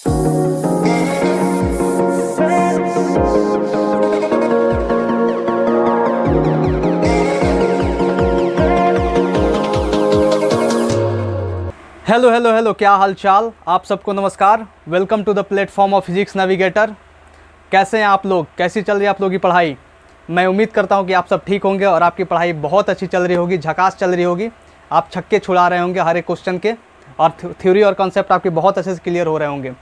Hello hello hello, क्या हाल चाल। आप सबको नमस्कार। Welcome to the platform of Physics Navigator. कैसे हैं आप लोग? कैसी चल रही है आप लोगों की पढ़ाई? मैं उम्मीद करता हूं कि आप सब ठीक होंगे और आपकी पढ़ाई बहुत अच्छी चल रही होगी, झकास चल रही होगी। आप छक्के छुड़ा रहे होंगे हर एक क्वेश्चन के, और थ्योरी और कॉन्सेप्ट आपके बहुत अच्छे से क्लियर हो रहे होंगे,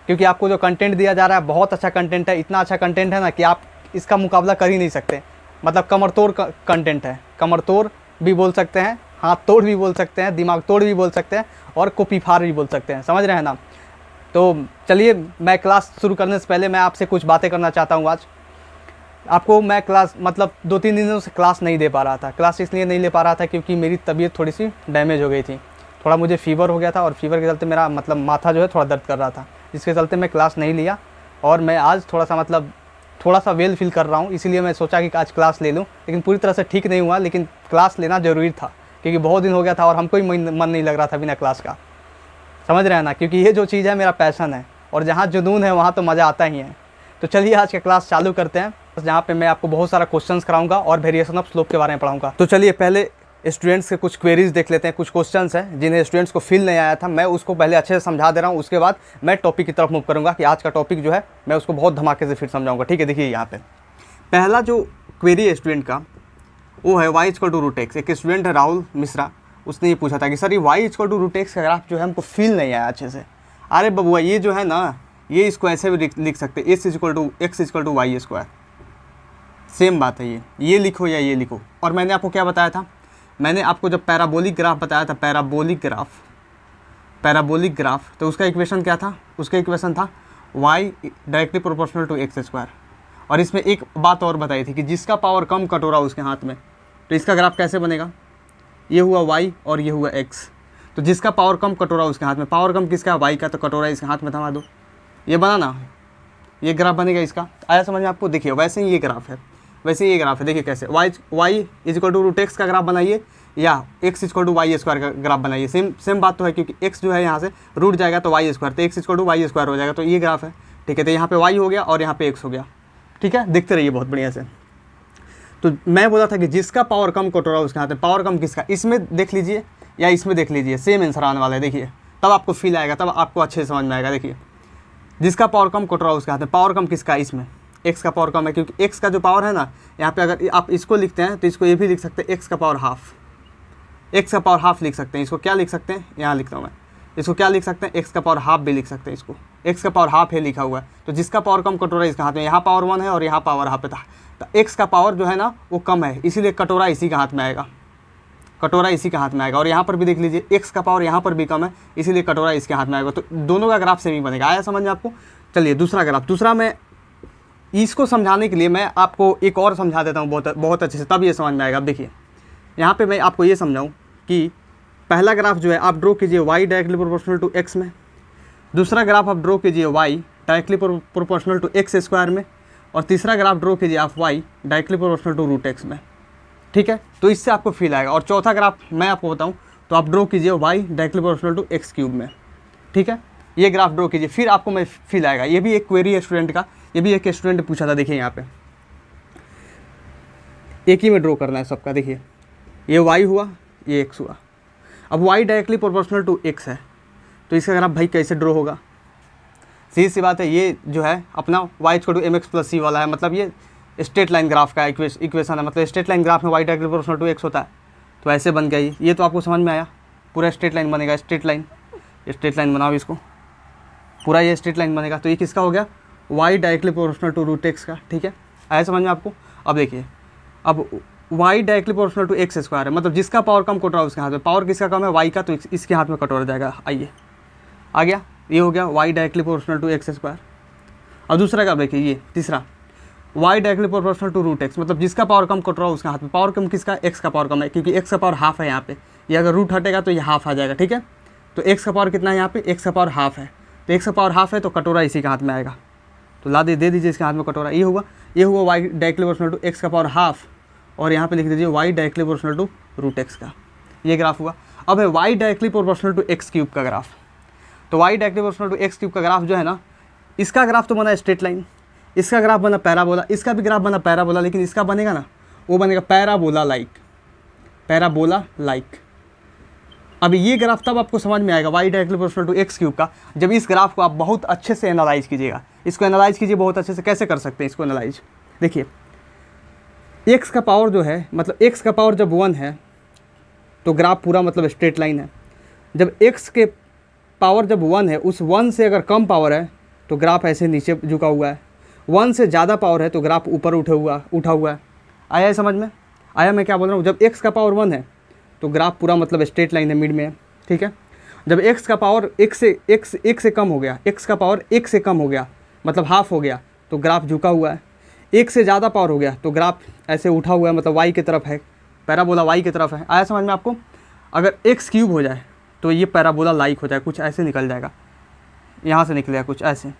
क्योंकि आपको जो कंटेंट दिया जा रहा है बहुत अच्छा कंटेंट है। इतना अच्छा कंटेंट है ना कि आप इसका मुकाबला कर ही नहीं सकते। मतलब कमर तोड़ कंटेंट है। कमर तोड़ भी बोल सकते हैं, हाथ तोड़ भी बोल सकते हैं, दिमाग तोड़ भी बोल सकते हैं, और कॉपी फाड़ भी बोल सकते हैं। समझ रहे हैं ना? तो चलिए, मैं क्लास शुरू करने से पहले मैं आपसे कुछ बातें करना चाहता हूँ। आज आपको मैं क्लास मतलब 2-3 दिनों से क्लास नहीं दे पा रहा था। क्लास इसलिए नहीं ले पा रहा था क्योंकि मेरी तबीयत थोड़ी सी डैमेज हो गई थी। थोड़ा मुझे फीवर हो गया था, और फीवर के चलते मेरा मतलब माथा जो है थोड़ा दर्द कर रहा था, जिसके चलते मैं क्लास नहीं लिया। और मैं आज थोड़ा सा वेल फील कर रहा हूँ, इसीलिए मैं सोचा कि आज क्लास ले लूँ। लेकिन पूरी तरह से ठीक नहीं हुआ, लेकिन क्लास लेना ज़रूरी था, क्योंकि बहुत दिन हो गया था और हमको ही मन नहीं लग रहा था बिना क्लास का। समझ रहे हैं ना? क्योंकि ये जो चीज़ है मेरा पैशन है, और जहाँ जुनून है वहाँ तो मज़ा आता ही है। तो चलिए आज का क्लास चालू करते हैं, जहाँ पे मैं आपको बहुत सारा क्वेश्चंस कराऊंगा और वेरिएशन ऑफ स्लोप के बारे में पढ़ाऊंगा। तो चलिए पहले स्टूडेंट्स के कुछ क्वेरीज देख लेते हैं। कुछ क्वेश्चंस हैं जिन्हें स्टूडेंट्स को फील नहीं आया था, मैं उसको पहले अच्छे से समझा दे रहा हूँ। उसके बाद मैं टॉपिक की तरफ मूव करूँगा कि आज का टॉपिक जो है मैं उसको बहुत धमाके से फिर समझाऊँगा। ठीक है, देखिए यहाँ पे पहला जो क्वेरी है स्टूडेंट का, वो है y equal to root X. एक स्टूडेंट है राहुल मिश्रा, उसने ये पूछा था कि सर ये y equal to root x का ग्राफ जो है हमको फील नहीं आया अच्छे से। अरे बबुआ, ये जो है ना, ये इसको ऐसे भी लिख सकते हैं, S equal to X equal to Y square. Same बात है, ये लिखो या ये लिखो। और मैंने आपको क्या बताया था? मैंने आपको जब पैराबोलिक ग्राफ बताया था, पैराबोलिक ग्राफ, तो उसका इक्वेशन क्या था? उसका इक्वेशन था y directly proportional to x square. और इसमें एक बात और बताई थी कि जिसका पावर कम कटोरा उसके हाथ में। तो इसका ग्राफ कैसे बनेगा? ये हुआ y और ये हुआ x। तो जिसका पावर कम कटोरा उसके हाथ में। पावर कम किसका? y का। तो कटोरा इसके हाथ में थमा दो, ये बना ना, ये ग्राफ बनेगा इसका। आया समझ में आपको? देखिए वैसे ही ये ग्राफ है, वैसे ही ये ग्राफ है। देखिए कैसे, y is equal to root x का ग्राफ बनाइए, या x equal to Y square का ग्राफ बनाइए। सेम बात तो है, क्योंकि x जो है यहाँ से रूट जाएगा तो वाई स्क्वायर, तो x equal to Y square हो जाएगा। तो ये ग्राफ है, ठीक है। तो यहाँ पे y हो गया और यहाँ पे x हो गया, ठीक है। देखते रहिए बहुत बढ़िया से। तो मैं बोला था कि जिसका पावर कम कटोरा उसके हाथ में। पावर कम किसका? इसमें देख लीजिए या इसमें देख लीजिए, सेम आंसर आने वाला है। देखिए तब आपको फील आएगा, तब आपको अच्छे से समझ में आएगा। देखिए जिसका पावर कम कटोरा उसके हाथ में। पावर कम किसका? इसमें x का पावर कम है, क्योंकि x का जो पावर है ना, यहाँ पे अगर आप इसको लिखते हैं तो इसको ये भी लिख सकते हैं x का पावर हाफ। x का पावर हाफ लिख सकते हैं। इसको क्या लिख सकते हैं? यहाँ लिखता हूँ मैं, इसको क्या लिख सकते हैं? x का पावर हाफ भी लिख सकते हैं। इसको x का पावर हाफ है लिखा हुआ है। तो जिसका पावर कम कटोरा इसके हाथ में, यहाँ पावर 1 है और यहाँ पावर हाफ था। तो x का पावर जो है ना वो कम है, इसीलिए कटोरा इसी के हाथ में आएगा, कटोरा इसी के हाथ में आएगा। और यहाँ पर भी देख लीजिए x का पावर यहाँ पर भी कम है, इसीलिए कटोरा इसके हाथ में आएगा। तो दोनों का ग्राफ सेम ही बनेगा। आया समझ में आपको? चलिए दूसरा ग्राफ। दूसरा मैं इसको समझाने के लिए मैं आपको एक और समझा देता हूँ बहुत अच्छे से, तब ये समझ में आएगा। अब देखिए यहाँ पे मैं आपको ये समझाऊँ कि पहला ग्राफ जो है आप ड्रॉ कीजिए y directly proportional to x में। दूसरा ग्राफ आप ड्रॉ कीजिए y directly proportional to x square में। और तीसरा ग्राफ ड्रॉ कीजिए आप y directly proportional to root X में, ठीक है। तो इससे आपको फील आएगा। और चौथा ग्राफ मैं आपको बताऊँ तो आप ड्रॉ कीजिए y directly proportional to x cube में, ठीक है। ये ग्राफ ड्रॉ कीजिए, फिर आपको मैं फील आएगा। ये भी एक क्वेरी है स्टूडेंट का, ये भी एक स्टूडेंट ने पूछा था। देखिए यहाँ पे एक ही में ड्रॉ करना है सबका। देखिए ये y हुआ, ये x हुआ। अब y directly proportional to x है, तो इसका ग्राफ भाई कैसे ड्रॉ होगा? सीधी सी बात है, ये जो है अपना y इक्वल टू mx प्लस c वाला है। मतलब ये स्ट्रेट लाइन ग्राफ का इक्वेशन है। मतलब स्ट्रेट लाइन ग्राफ में y directly proportional to x होता है, तो ऐसे बन गया ये तो आपको समझ में आया। पूरा स्ट्रेट लाइन बनेगा, स्ट्रेट लाइन बनाओ इसको, पूरा ये स्ट्रेट लाइन बनेगा। तो ये किसका हो गया? y directly proportional to root x का, ठीक है। आया समझ में आपको? अब देखिए, अब y directly proportional to x square है, मतलब जिसका पावर कम कटोरा उसके हाथ में। पावर किसका कम है? y का, तो इसके हाथ में कटोरा जाएगा। आइए आ गया, ये हो गया y directly proportional to x square. अब दूसरा का देखिए, ये तीसरा y directly proportional to root x, मतलब जिसका पावर कम कटोरा उसके हाथ में। पावर कम किसका? x का पावर कम है, क्योंकि x का पावर हाफ है यहाँ पे। ये अगर रूट हटेगा तो ये हाफ आ जाएगा, ठीक है। तो x का पावर कितना है यहाँ पे? x का पावर हाफ है, तो x का पावर हाफ है तो कटोरा इसी के हाथ में आएगा। तो दे दीजिए इसके हाथ में कटोरा। ये हुआ y directly proportional to x का पावर हाफ, और यहाँ पे लिख दीजिए y directly proportional to root x का। ये ग्राफ हुआ। अब है y directly proportional to x cube का ग्राफ। तो y directly proportional to x cube का ग्राफ जो है ना, इसका ग्राफ तो बना स्ट्रेट लाइन, इसका ग्राफ बना पैराबोला, इसका भी ग्राफ बना पैराबोला, लेकिन इसका बनेगा ना, वो बनेगा पैराबोला लाइक, पैराबोला लाइक। अब ये ग्राफ तब आपको समझ में आएगा y directly proportional to x cube का, जब इस ग्राफ को आप बहुत अच्छे से एनालाइज कीजिएगा। इसको एनालाइज कीजिए बहुत अच्छे से। कैसे कर सकते हैं इसको एनालाइज? देखिए, एक्स का पावर जो है, मतलब एक्स का पावर जब 1 है तो ग्राफ पूरा मतलब स्ट्रेट लाइन है। जब एक्स के पावर जब 1 है, उस 1 से अगर कम पावर है तो ग्राफ ऐसे नीचे झुका हुआ है, 1 से ज़्यादा पावर है तो ग्राफ ऊपर उठा हुआ है। आया है समझ में? आया मैं क्या बोल रहा हूँ? जब एक्स का पावर 1 है तो ग्राफ पूरा मतलब स्ट्रेट लाइन है, मिड में है, ठीक है। जब एक्स का पावर एक से कम हो गया, एक्स का पावर 1 से कम हो गया मतलब हाफ हो गया, तो ग्राफ झुका हुआ है। 1 से ज़्यादा पावर हो गया तो ग्राफ ऐसे उठा हुआ है, मतलब वाई की तरफ है, पैराबोला वाई की तरफ है। आया समझ में आपको? अगर एक्स क्यूब हो जाए तो ये पैराबोला लाइक हो जाए, कुछ ऐसे निकल जाएगा, यहाँ से निकलेगा कुछ ऐसे।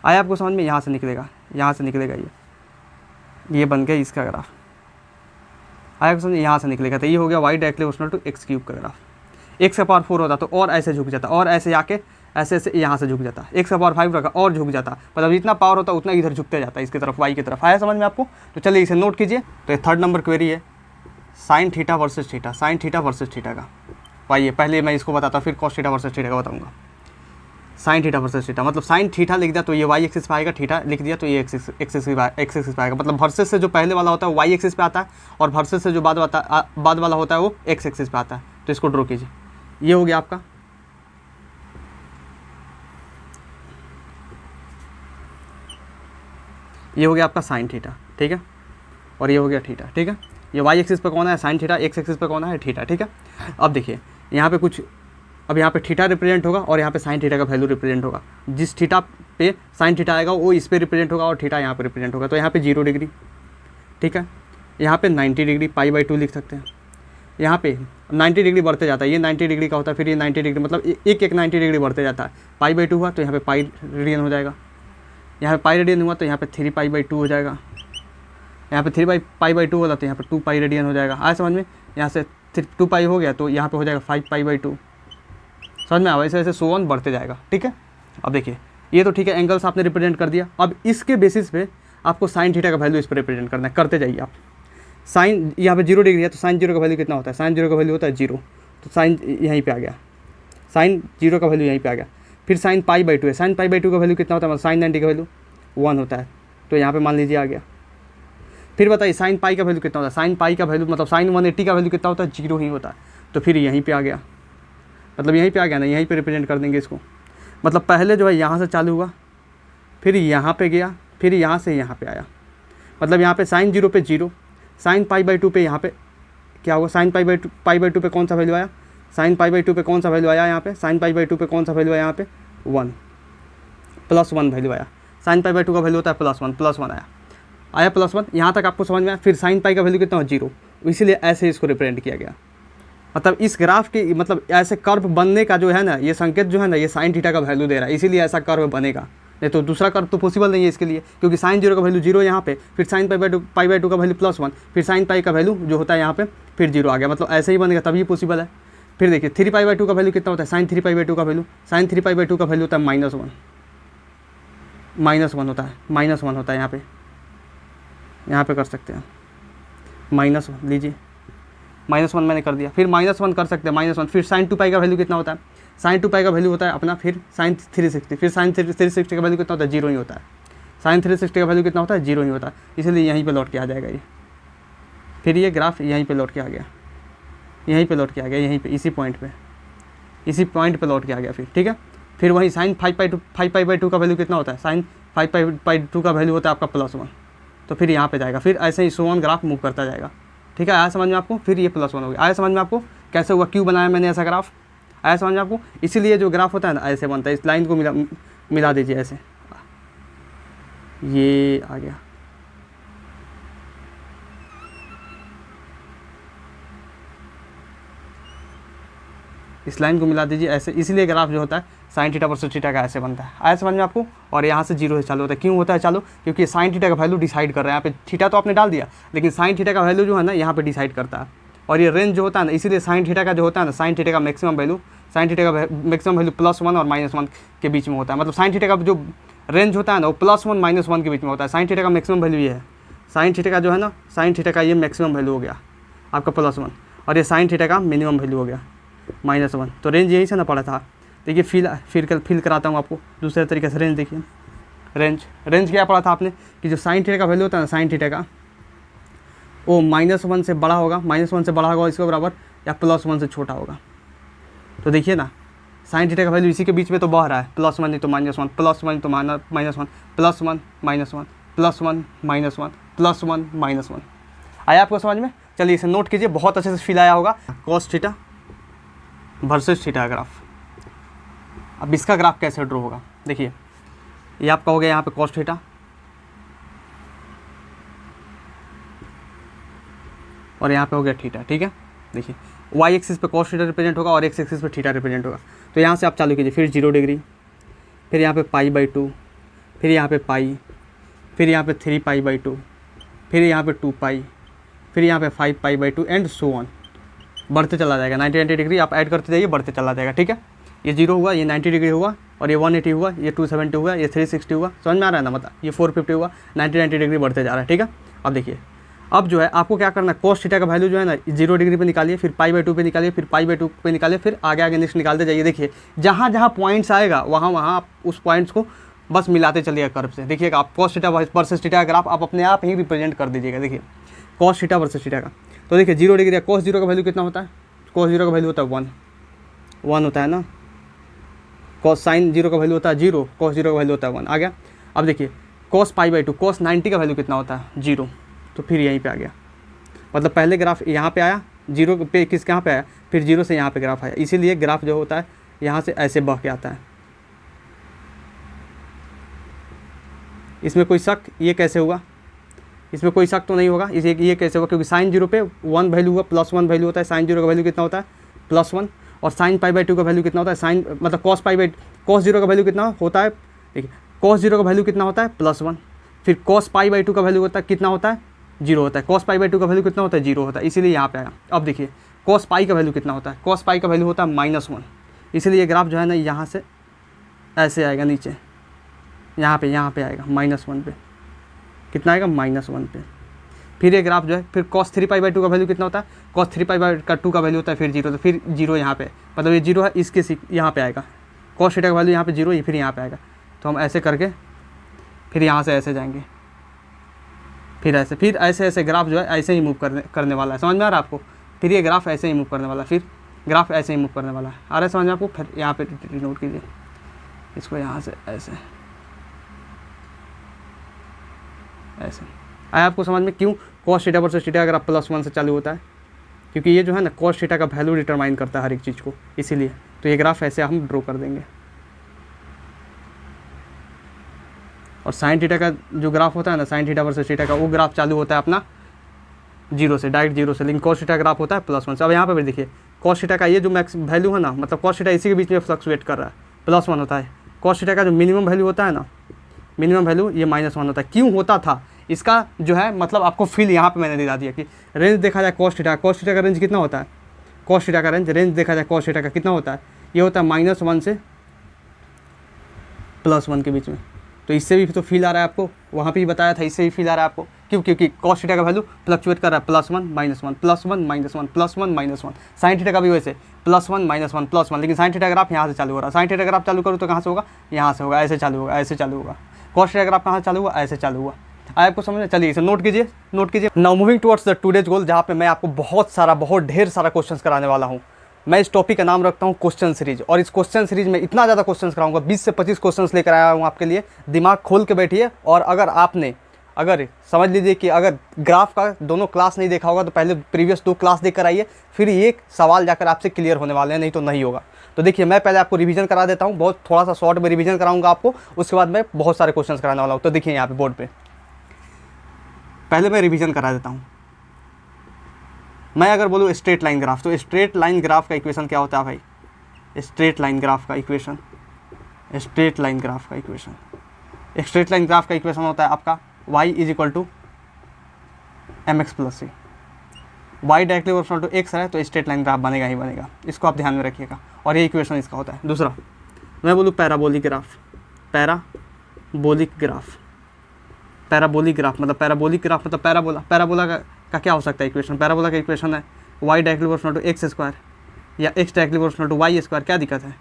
आया आपको समझ में? यहाँ से निकलेगा ये बन गया इसका ग्राफ। आया समझ? यहाँ से निकलेगा, तो ये हो गया y directly proportional to x cube का ग्राफ। एक्स का पावर 4 होता तो और ऐसे झुक जाता, और ऐसे आके ऐसे यहाँ से झुक जाता। एक्स का पावर 5 रखा और झुक जाता, मतलब जितना पावर होता उतना इधर झुकते जाता इसकी तरफ, वाई की तरफ। आया समझ में आपको? तो चलिए इसे नोट कीजिए। तो ये 3rd नंबर क्वेरी है, sine theta versus theta, sine theta versus theta का। आइए पहले मैं इसको बताता, फिर कॉस थीटा वर्सेस थीटा का बताऊँगा। साइन थीटा वर्सेस थीटा मतलब साइन थीटा लिख दिया तो ये वाई एक्सिस पे आएगा, थीटा लिख दिया तो ये एक्सिस पे आएगा। मतलब वर्सेस से जो पहले वाला होता है वो वाई एक्सिस पे आता है, और वर्सेस से जो बाद वाला होता है वो एक्स एक्सिस पे आता है। तो इसको ड्रॉ कीजिए। ये हो गया आपका, ये हो गया आपका साइन थीटा, ठीक है, और ये हो गया थीटा, ठीक है। ये वाई एक्सिस पे कौन है? Sine theta. एक्स एक्सिस पे कौन है? थीटा, ठीक है। अब देखिए यहाँ पे कुछ, अब यहाँ पे थीटा रिप्रेजेंट होगा और यहाँ पे साइन थीटा का वैल्यू रिप्रेजेंट होगा। जिस थीटा पे साइन थीटा आएगा वो इस पे रिप्रेजेंट होगा और थीटा यहाँ पे रिप्रेजेंट होगा। तो यहाँ पे 0 डिग्री, ठीक है। यहाँ पे 90 डिग्री, π/2 लिख सकते हैं। यहाँ पे 90 डिग्री बढ़ते जाता है, ये 90 डिग्री का होता है, फिर ये 90 डिग्री, मतलब एक 90 डिग्री बढ़ते जाता है। π/2 हुआ तो यहाँ पे पाई रेडियन हो जाएगा, यहाँ पे पाई रेडियन हुआ तो यहाँ पे 3π/2 हो जाएगा, यहाँ पे 3π/2 होला तो यहाँ पे 2π रेडियन हो जाएगा। आया समझ में? यहाँ से 2π हो गया तो यहाँ पे हो जाएगा 5π/2। समझ में आया? ऐसे सो ऑन बढ़ते जाएगा, ठीक है। अब देखिए ये तो ठीक है, एंगल्स आपने रिप्रेजेंट कर दिया। अब इसके बेसिस पे आपको साइन थीटा का वैल्यू इस पर रिप्रेजेंट करना है, करते जाइए आप। साइन यहाँ पे 0 डिग्री है तो साइन 0 का वैल्यू कितना होता है? साइन 0 का वैल्यू होता है 0, तो साइन यहीं पे आ गया, साइन 0 का वैल्यू यहीं पे आ गया। फिर साइन π/2 है, साइन π/2 का वैल्यू कितना होता है? मतलब साइन 90 का वैल्यू 1 होता है, तो यहाँ पे मान लीजिए आ गया। फिर बताइए साइन पाई का वैल्यू कितना होता है? साइन पाई का वैल्यू मतलब साइन 180 का वैल्यू कितना होता है? 0 ही होता है। तो फिर यहीं पे आ गया, मतलब यहीं पे आ गया ना, यहीं पे रिप्रेजेंट कर देंगे इसको। मतलब पहले जो है यहाँ से चालू हुआ, फिर यहाँ पे गया, फिर यहाँ से यहाँ पे आया। मतलब यहाँ पे साइन 0 पे 0, साइन π/2 पे यहाँ पे क्या होगा? साइन π/2 पे कौन सा वैल्यू आया? साइन π/2 पे कौन सा वैल्यू आया? यहाँ पे साइन π/2 पे कौन सा वैल्यू आया? यहाँ पे 1 +1 वैल्यू आया। साइन π/2 का वैल्यू होता है +1 आया +1। यहाँ तक आपको समझ में आया। फिर साइन पाई का वैल्यू कितना हो? 0, इसीलिए ऐसे इसको रिप्रेजेंट किया गया। मतलब इस ग्राफ की, मतलब ऐसे कर्व बनने का जो है ना, ये संकेत जो है ना, ये साइन थीटा का वैल्यू दे रहा है, इसीलिए ऐसा कर्व बनेगा। नहीं तो दूसरा कर्व तो पॉसिबल नहीं है इसके लिए, क्योंकि साइन 0 का वैल्यू 0 यहाँ पे, फिर साइन π/2 का वैल्यू +1, फिर साइन पाई का वैल्यू जो होता है यहाँ पे फिर 0 आ गया। मतलब ऐसे ही बनेगा तभी पॉसिबल है। फिर देखिए 3π/2 का वैल्यू कितना होता है? साइन 3π/2 का वैल्यू, साइन 3π/2 का वैल्यू होता है -1 होता है, -1 होता है यहाँ पे कर सकते हैं -1 लीजिए, -1 मैंने कर दिया। फिर -1 कर सकते हैं -1। फिर साइन 2π का वैल्यू कितना होता है? साइन 2π का वैल्यू होता है अपना फिर साइन 360, फिर साइन 360 का वैल्यू कितना होता है? 0 ही होता है। साइन 360 का वैल्यू कितना होता है? 0 ही होता है, इसलिए यहीं पे लौट के आ जाएगा ये। फिर ये ग्राफ यहीं पे लौट के आ गया, यहीं पे लौट के आ गया, यहीं पे इसी पॉइंट पे लौट के आ गया फिर, ठीक है। फिर वहीं साइन 5π/2 का वैल्यू कितना होता है? साइन 5π/2 का वैल्यू होता है आपका +1, तो फिर यहाँ पे जाएगा। फिर ऐसे ही सो ऑन ग्राफ मूव करता जाएगा, ठीक है। आया समझ में आपको? फिर ये +1 हो गया। आया समझ में आपको कैसे हुआ? क्यों बनाया मैंने ऐसा ग्राफ? आया समझ में आपको? इसीलिए जो ग्राफ होता है ना ऐसे बनता है। इस लाइन को मिला दीजिए ऐसे, ये आ गया। इस लाइन को मिला दीजिए ऐसे, इसीलिए ग्राफ जो होता है साइन थीटा वर्सेस थीटा का ऐसे बनता है। आया समझ में आपको? और यहाँ से 0 से चालू होता है। क्यों होता है चालू? क्योंकि साइन थीटा का वैल्यू डिसाइड कर रहा है। यहाँ पे थीटा तो आपने डाल दिया, लेकिन साइन थीटा का वैल्यू जो है ना यहाँ पे डिसाइड करता है। और ये रेंज जो होता है ना, इसीलिए साइन थीटा का जो होता है ना, साइन थीटा का मैक्सिमम वैल्यू, साइन थीटा का मैक्सिमम वैल्यू +1 और -1 के बीच में होता है। मतलब साइन थीटा का जो रेंज होता है ना वो +1 -1 के बीच में होता है। साइन थीटा का मैक्सिमम वैल्यू ये है, साइन थीटा का जो है ना, साइन थीटा का ये मैक्सिमम वैल्यू हो गया आपका +1, और ये साइन थीटा का मिनिमम वैल्यू हो गया -1। तो रेंज यही से ना पड़ा था। देखिए फील कराता हूँ आपको दूसरे तरीके से। रेंज देखिए, रेंज क्या पढ़ा था आपने कि जो साइन थीटा का वैल्यू होता है ना, साइन थीटा का वो -1 से बड़ा होगा, -1 से बड़ा होगा इसके बराबर, या +1 से छोटा होगा। तो देखिए ना, साइन थीटा का वैल्यू इसी के बीच में तो बह रहा है, +1 नहीं तो -1, +1 तो -1, +1 -1, +1 -1, +1 -1। आया आपको समझ में? चलिए इसे नोट कीजिए, बहुत अच्छे से फील आया होगा। Cos theta versus theta graph. अब इसका ग्राफ कैसे ड्रॉ होगा, देखिए ये आपका हो गया यहाँ पे कॉस थीटा, और यहाँ पे हो गया थीटा, ठीक है। देखिए वाई एक्सिस पे कॉस थीटा रिप्रेजेंट होगा और एक्स एक्सिस पे थीटा रिप्रेजेंट होगा। तो यहाँ से आप चालू कीजिए, फिर 0 डिग्री, फिर यहाँ पे π/2, फिर यहाँ पे पाई, फिर यहाँ पे 3π/2, फिर यहाँ पे 2π, फिर यहाँ पे 5π/2 एंड सो ऑन, बढ़ते चला जाएगा। 90 डिग्री आप ऐड करते जाइए, बढ़ते चला जाएगा, ठीक है। ये 0 हुआ, ये 90 डिग्री हुआ, और ये 180 हुआ, ये 270 हुआ, ये 360 हुआ, समझ में आ रहा है ना, मतलब ये 450 हुआ, 90 डिग्री बढ़ते जा रहा है, ठीक है। अब देखिए, अब जो है आपको क्या करना है, कॉस थीटा का वैल्यू जो है ना 0 डिग्री पे निकालिए, फिर π/2 पे निकालिए, फिर π/2 पे निकालिए, फिर आगे नेक्स्ट निकालते जाइए। देखिए जहाँ जहाँ पॉइंट्स आएगा वहाँ आप उस पॉइंट्स को बस मिलाते चलिएगा कर्व से। देखिएगा आप कॉस थीटा वर्सेस थीटा का ग्राफ आप अपने आप ही रिप्रेजेंट कर दीजिएगा। देखिए कॉस थीटा वर्सेस थीटा का, तो देखिए 0 डिग्री, कॉस 0 का वैल्यू कितना होता है, कॉस 0 का वैल्यू होता है 1 होता है ना, कॉस साइन 0 का वैल्यू होता है 0, कॉस 0 का वैल्यू होता है 1, आ गया। अब देखिए कॉस π/2, कॉस 90 का वैल्यू कितना होता है 0, तो फिर यहीं पे आ गया। मतलब पहले ग्राफ यहाँ पे आया, 0 पे किस कहाँ पे आया, फिर 0 से यहाँ पे ग्राफ आया, इसीलिए ग्राफ जो होता है यहाँ से ऐसे बह के आता है। इसमें कोई शक, ये कैसे हुआ, इसमें कोई शक तो नहीं होगा, इसे ये कैसे होगा, क्योंकि साइन 0 पे 1 वैल्यू हुआ, +1 वैल्यू होता है, साइन 0 का वैल्यू कितना होता है +1, और साइन π/2 का वैल्यू कितना होता है, साइन मतलब कॉस 0 का वैल्यू कितना होता है, देखिए कॉस 0 का वैल्यू कितना होता है +1, फिर कॉस π/2 का वैल्यू होता है कितना होता है 0 होता है, कॉस π/2 का वैल्यू कितना होता है 0 होता है, इसीलिए यहाँ पे आया। अब देखिए कॉस पाई का वैल्यू कितना होता है, कॉस पाई का वैल्यू होता है -1, इसलिए ये ग्राफ जो है ना यहाँ से ऐसे आएगा नीचे, यहाँ पे आएगा -1 पे, कितना आएगा -1 पे। फिर ये ग्राफ जो है, फिर cos 3π/2 का वैल्यू कितना होता है, cos 3π/2 का वैल्यू होता है फिर 0, तो फिर 0 यहाँ पे, मतलब ये 0 है, इसके यहाँ पे आएगा, cos थीटा का वैल्यू यहाँ पे 0, ये फिर यहाँ पे आएगा। तो हम ऐसे करके फिर यहाँ से ऐसे जाएंगे, फिर ऐसे ग्राफ जो है ऐसे ही मूव करने वाला है, समझ में आ रहा है आपको। फिर ये ग्राफ ऐसे ही मूव करने वाला है, फिर ग्राफ ऐसे ही मूव करने वाला है, आ रहा है समझ में आपको। फिर यहाँ पे नोट कीजिए इसको, यहाँ से ऐसे आया आपको समझ में, क्यों cos थीटा वर्सेस थीटा अगर आप +1 से चालू होता है, क्योंकि ये जो है ना cos थीटा का वैल्यू डिटरमाइन करता है हर एक चीज़ को, इसीलिए। तो ये ग्राफ ऐसे हम ड्रॉ कर देंगे। और साइन थीटा का जो ग्राफ होता है ना, साइन थीटा वर्सेस थीटा का, वो ग्राफ चालू होता है अपना 0 से, डायरेक्ट 0 से, लेकिन cos थीटा ग्राफ होता है +1 से। अब यहाँ पे भी देखिए cos थीटा का ये जो मैक्स वैल्यू है ना, मतलब cos थीटा इसी के बीच में फ्लक्चुएट कर रहा है, +1 होता है। cos थीटा का जो मिनिमम वैल्यू होता है ना, मिनिमम वैल्यू ये -1 होता है। क्यों होता था इसका जो है मतलब आपको फील यहाँ पे मैंने दिला दिया कि रेंज देखा जाए cos थीटा का रेंज कितना होता है, cos थीटा का रेंज देखा जाए cos थीटा का कितना होता है, ये होता है -1 से +1 के बीच में। तो इससे भी तो फील आ रहा है आपको, वहाँ पे ही बताया था, इससे भी फील आ रहा है आपको। क्यों, क्योंकि cos थीटा का वैल्यू फ्लक्चुएट कर रहा है +1 -1 +1 -1 +1 -1। साइन थीटा का भी वैसे +1 -1 +1, लेकिन साइन थीटा ग्राफ यहाँ से चालू हो रहा है। साइन थीटा ग्राफ चालू करूँ तो कहाँ से होगा, यहाँ से होगा, ऐसे चालू होगा, ऐसे चालू होगा। cos थीटा ग्राफ कहाँ से चालू हुआ, ऐसे चालू हुआ। आपको समझ में, चलिए इसे नोट कीजिए। Now moving towards the today's goal, जहाँ पे मैं आपको बहुत ढेर सारा क्वेश्चंस कराने वाला हूँ। मैं इस टॉपिक का नाम रखता हूँ क्वेश्चन सीरीज, और इस क्वेश्चन सीरीज में इतना ज़्यादा क्वेश्चंस कराऊंगा, 20 से 25 क्वेश्चंस लेकर आया हूँ आपके लिए। दिमाग खोल के बैठिए। और अगर समझ लीजिए कि अगर ग्राफ का दोनों क्लास नहीं देखा होगा तो पहले प्रीवियस 2 क्लास देख कर आइए, फिर ये सवाल जाकर आपसे क्लियर होने वाले हैं, नहीं तो नहीं होगा। तो देखिए मैं पहले आपको रिवीजन करा देता हूँ, बहुत थोड़ा सा शॉर्ट में रिवीजन कराऊंगा आपको, उसके बाद मैं बहुत सारे क्वेश्चंस कराने वाला हूँ। तो देखिए यहाँ पे बोर्ड पे पहले मैं रिवीजन करा देता हूँ। मैं अगर बोलूँ स्ट्रेट लाइन ग्राफ, तो स्ट्रेट लाइन ग्राफ का इक्वेशन क्या होता है भाई, स्ट्रेट लाइन ग्राफ का इक्वेशन होता है आपका y = mx + c। Y directly proportional to x है तो स्ट्रेट लाइन ग्राफ बनेगा ही बनेगा, इसको आप ध्यान में रखिएगा। और ये इक्वेशन इसका होता है। दूसरा मैं बोलूँ parabolic graph, parabolic graph, parabolic graph मतलब पैराबोलिक ग्राफ मतलब पैराबोला, पैराबोला का क्या हो सकता है इक्वेशन, पैराबोला का इक्वेशन है Y directly proportional to x square या X directly proportional to Y square, क्या दिक्कत है,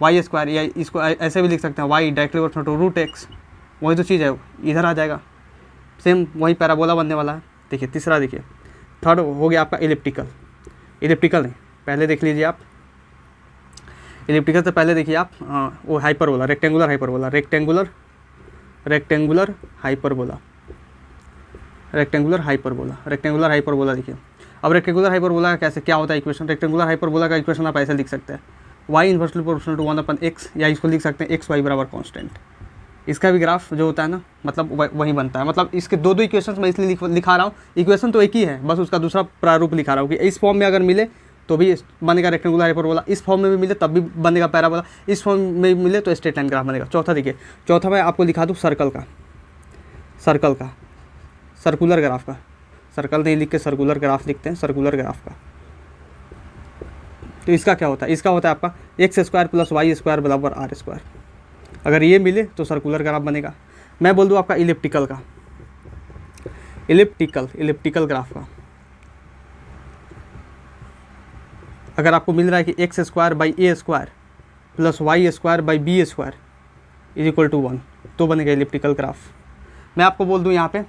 वाई स्क्वायर, या इसको ऐसे भी लिख सकते हैं y directly proportional to root x, वही तो चीज़ है, इधर आ जाएगा, सेम वही पैराबोला बनने वाला है। देखिए तीसरा, देखिए थर्ड हो गया आपका इलिप्टिकल, इलिप्टिकल नहीं पहले देख लीजिए आप, इलिप्टिकल से पहले देखिए आप वो hyperbola, rectangular hyperbola, rectangular hyperbola, rectangular hyperbola, rectangular hyperbola. देखिए अब रेक्टेंगुलर हाइपरबोला का कैसे क्या होता है इक्वेशन, रेक्टेंगुलर हाइपरबोला का इक्वेशन आप ऐसे लिख सकते हैं Y inversely proportional to 1/x, या इसको लिख सकते हैं एक्स वाई बराबर कॉन्स्टेंट। इसका भी ग्राफ जो होता है ना मतलब वही बनता है, मतलब इसके दो इक्वेशंस मैं इसलिए लिखा रहा हूँ, इक्वेशन तो एक ही है, बस उसका दूसरा प्रारूप लिखा रहा हूँ कि इस फॉर्म में अगर मिले तो भी बनेगा रेक्टेंगुलर हाइपरबोला, इस फॉर्म में भी मिले तब भी बनेगा पैराबोला, इस फॉर्म में मिले तो स्ट्रेट लाइन ग्राफ बनेगा। चौथा देखिए, चौथा मैं आपको दिखा दूँ सर्कल का, सर्कुलर ग्राफ का, सर्कल नहीं लिख के सर्कुलर ग्राफ लिखते हैं, सर्कुलर ग्राफ का। तो इसका क्या होता है, इसका होता है आपका x square plus y square बराबर आर स्क्वायर, अगर ये मिले तो सर्कुलर ग्राफ बनेगा। मैं बोल दूँ आपका इलिप्टिकल का, इलिप्टिकल ग्राफ का, अगर आपको मिल रहा है कि x square by a square plus y square by b square is equal to 1 तो बनेगा इलिप्टिकल ग्राफ। मैं आपको बोल दूँ यहाँ पे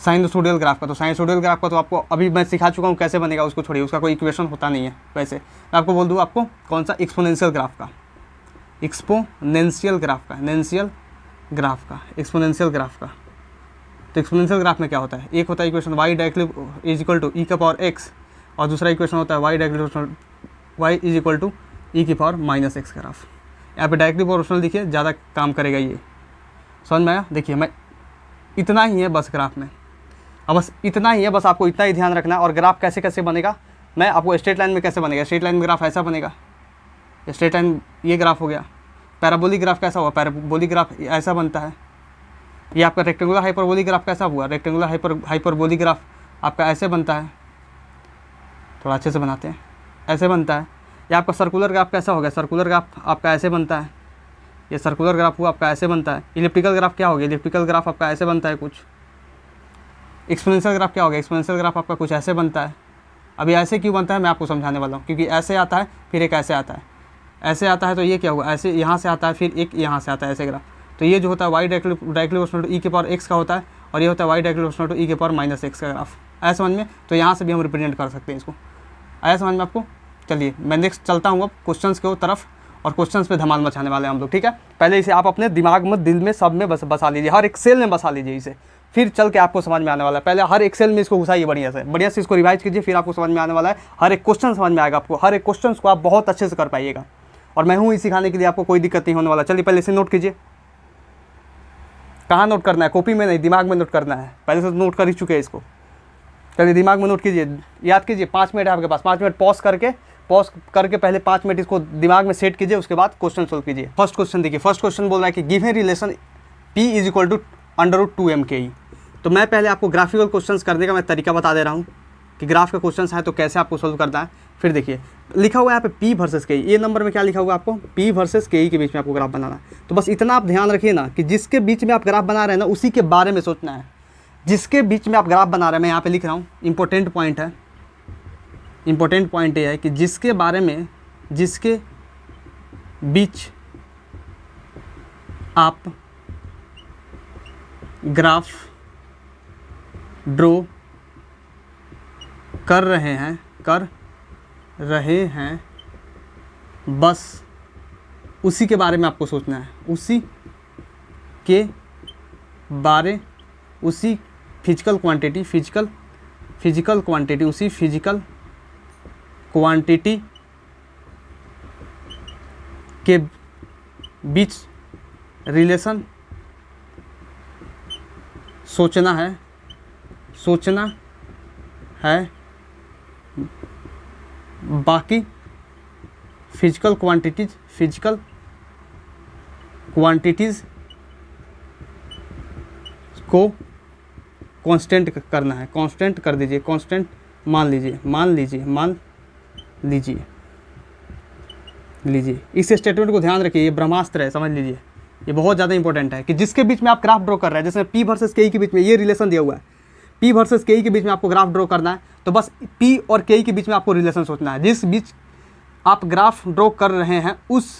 साइनसोइडल ग्राफ का, तो साइनसोइडल ग्राफ का तो आपको अभी मैं सिखा चुका हूँ कैसे बनेगा, उसको छोड़िए, उसका कोई इक्वेशन होता नहीं है वैसे। मैं आपको बोल दूँ आपको कौन सा, एक्सपोनेंशियल ग्राफ का, एक्सपोनेंशियल ग्राफ का, एक्सपोनेंशियल ग्राफ का। तो एक्सपोनेंशियल ग्राफ में क्या होता है, एक होता है equation Y directly is equal to E का पावर एक्स, और दूसरा इक्वेशन होता है Y directly Y is equal to E की पावर माइनस एक्स ग्राफ। यहाँ पे डायरेक्टली प्रोपोर्शनल देखिए ज़्यादा काम करेगा, ये समझ में आया। देखिए मैं इतना ही है बस ग्राफ में, अब बस इतना ही है, बस आपको इतना ही ध्यान रखना है। और ग्राफ कैसे कैसे बनेगा, मैं आपको स्ट्रेट लाइन में कैसे बनेगा, स्ट्रेट लाइन में ग्राफ ऐसा बनेगा, स्ट्रेट लाइन ये ग्राफ हो गया। पैराबोलिक ग्राफ कैसा हुआ, पैराबोलिक ग्राफ ऐसा बनता है। ये आपका रेक्टेंगुलर हाइपरबोलिक ग्राफ कैसा हुआ, रेक्टेंगुलर हाइपरबोलिक ग्राफ आपका ऐसे बनता है, थोड़ा अच्छे से बनाते हैं, ऐसे बनता है। ये आपका सर्कुलर ग्राफ कैसा हो गया, सर्कुलर ग्राफ आपका ऐसे बनता है, ये सर्कुलर ग्राफ हुआ आपका ऐसे बनता है। इलिप्टिकल ग्राफ क्या हो गया, इलिप्टिकल ग्राफ आपका ऐसे बनता है कुछ। एक्सपोनेंशियल ग्राफ क्या हो गया, एक्सपोनेंशियल ग्राफ आपका कुछ ऐसे बनता है। अभी ऐसे क्यों बनता है मैं आपको समझाने वाला हूँ, क्योंकि ऐसे आता है फिर एक ऐसे आता है, ऐसे आता है तो ये क्या होगा, ऐसे यहाँ से आता है फिर एक यहाँ से आता है, ऐसे ग्राफ। तो ये जो होता है वाई डायरेक्टली प्रोपोर्शनल टू ई के पावर एक्स का होता है, और ये होता है वाई डायरेक्टली प्रोपोर्शनल टू ई के पावर माइनस एक्स का ग्राफ। आया समझ में, तो यहाँ से भी हम रिप्रेजेंट कर सकते हैं इसको। आया समझ में आपको। चलिए मैं नेक्स्ट चलता हूँ अब क्वेश्चंस की तरफ, और क्वेश्चंस पे धमाल मचाने वाले हैं हम लोग, ठीक है। पहले इसे आप अपने दिमाग में, दिल में, सब में बसा लीजिए, हर एक सेल में बसा लीजिए इसे, फिर चल के आपको समझ में आने वाला है। पहले हर एक सेल में इसको घुसाइए बढ़िया से इसको रिवाइज कीजिए, फिर आपको समझ में आने वाला है। हर एक क्वेश्चन समझ में आएगा आपको, हर एक क्वेश्चन को आप बहुत अच्छे से कर पाइएगा, और मैं हूँ ही सिखाने के लिए, आपको कोई दिक्कत नहीं होने वाला। चलिए पहले इसे नोट कीजिए। कहाँ नोट करना है, कॉपी में नहीं, दिमाग में नोट करना है। पहले से नोट कर ही चुके हैं इसको, चलिए दिमाग में नोट कीजिए, याद कीजिए। 5 मिनट है आपके पास, 5 मिनट पॉज करके पहले 5 मिनट इसको दिमाग में सेट कीजिए, उसके बाद क्वेश्चन सोल्व कीजिए। फर्स्ट क्वेश्चन देखिए, फर्स्ट क्वेश्चन बोल रहा है कि given relation P is equal to √2mke। तो मैं पहले आपको ग्राफिकल क्वेश्चंस करने का मैं तरीका बता दे रहा हूँ कि ग्राफ का क्वेश्चन है तो कैसे आपको सोल्व करना है। फिर देखिए लिखा हुआ है यहाँ पे P वर्सेस के, ये नंबर में क्या लिखा हुआ है आपको, P वर्सेस के के बीच में आपको ग्राफ बनाना है। तो बस इतना आप ध्यान रखिए ना कि जिसके बीच में आप ग्राफ बना रहे हैं ना, उसी के बारे में सोचना है। जिसके बीच में आप ग्राफ बना रहे हैं, मैं यहाँ पे लिख रहा हूँ, इंपॉर्टेंट पॉइंट है, इंपॉर्टेंट पॉइंट ये है कि जिसके बारे में, जिसके बीच आप ग्राफ ड्रॉ कर रहे हैं, बस उसी के बारे में आपको सोचना है, उसी के बारे, उसी फिजिकल क्वांटिटी, उसी फिजिकल क्वांटिटी के बीच रिलेशन सोचना है। बाकी फिजिकल क्वांटिटीज़ को कांस्टेंट करना है, कांस्टेंट कर दीजिए, कांस्टेंट मान लीजिए। इस स्टेटमेंट को ध्यान रखिए, ये ब्रह्मास्त्र है, समझ लीजिए, ये बहुत ज़्यादा इंपॉर्टेंट है कि जिसके बीच में आप ग्राफ ड्रॉ कर रहे हैं, जैसे P वर्सेस KE के बीच में ये रिलेशन दिया हुआ है, P वर्सेस KE के बीच में आपको ग्राफ ड्रॉ करना है, तो बस P और KE के बीच में आपको रिलेशन सोचना है। जिस बीच आप ग्राफ ड्रॉ कर रहे हैं उस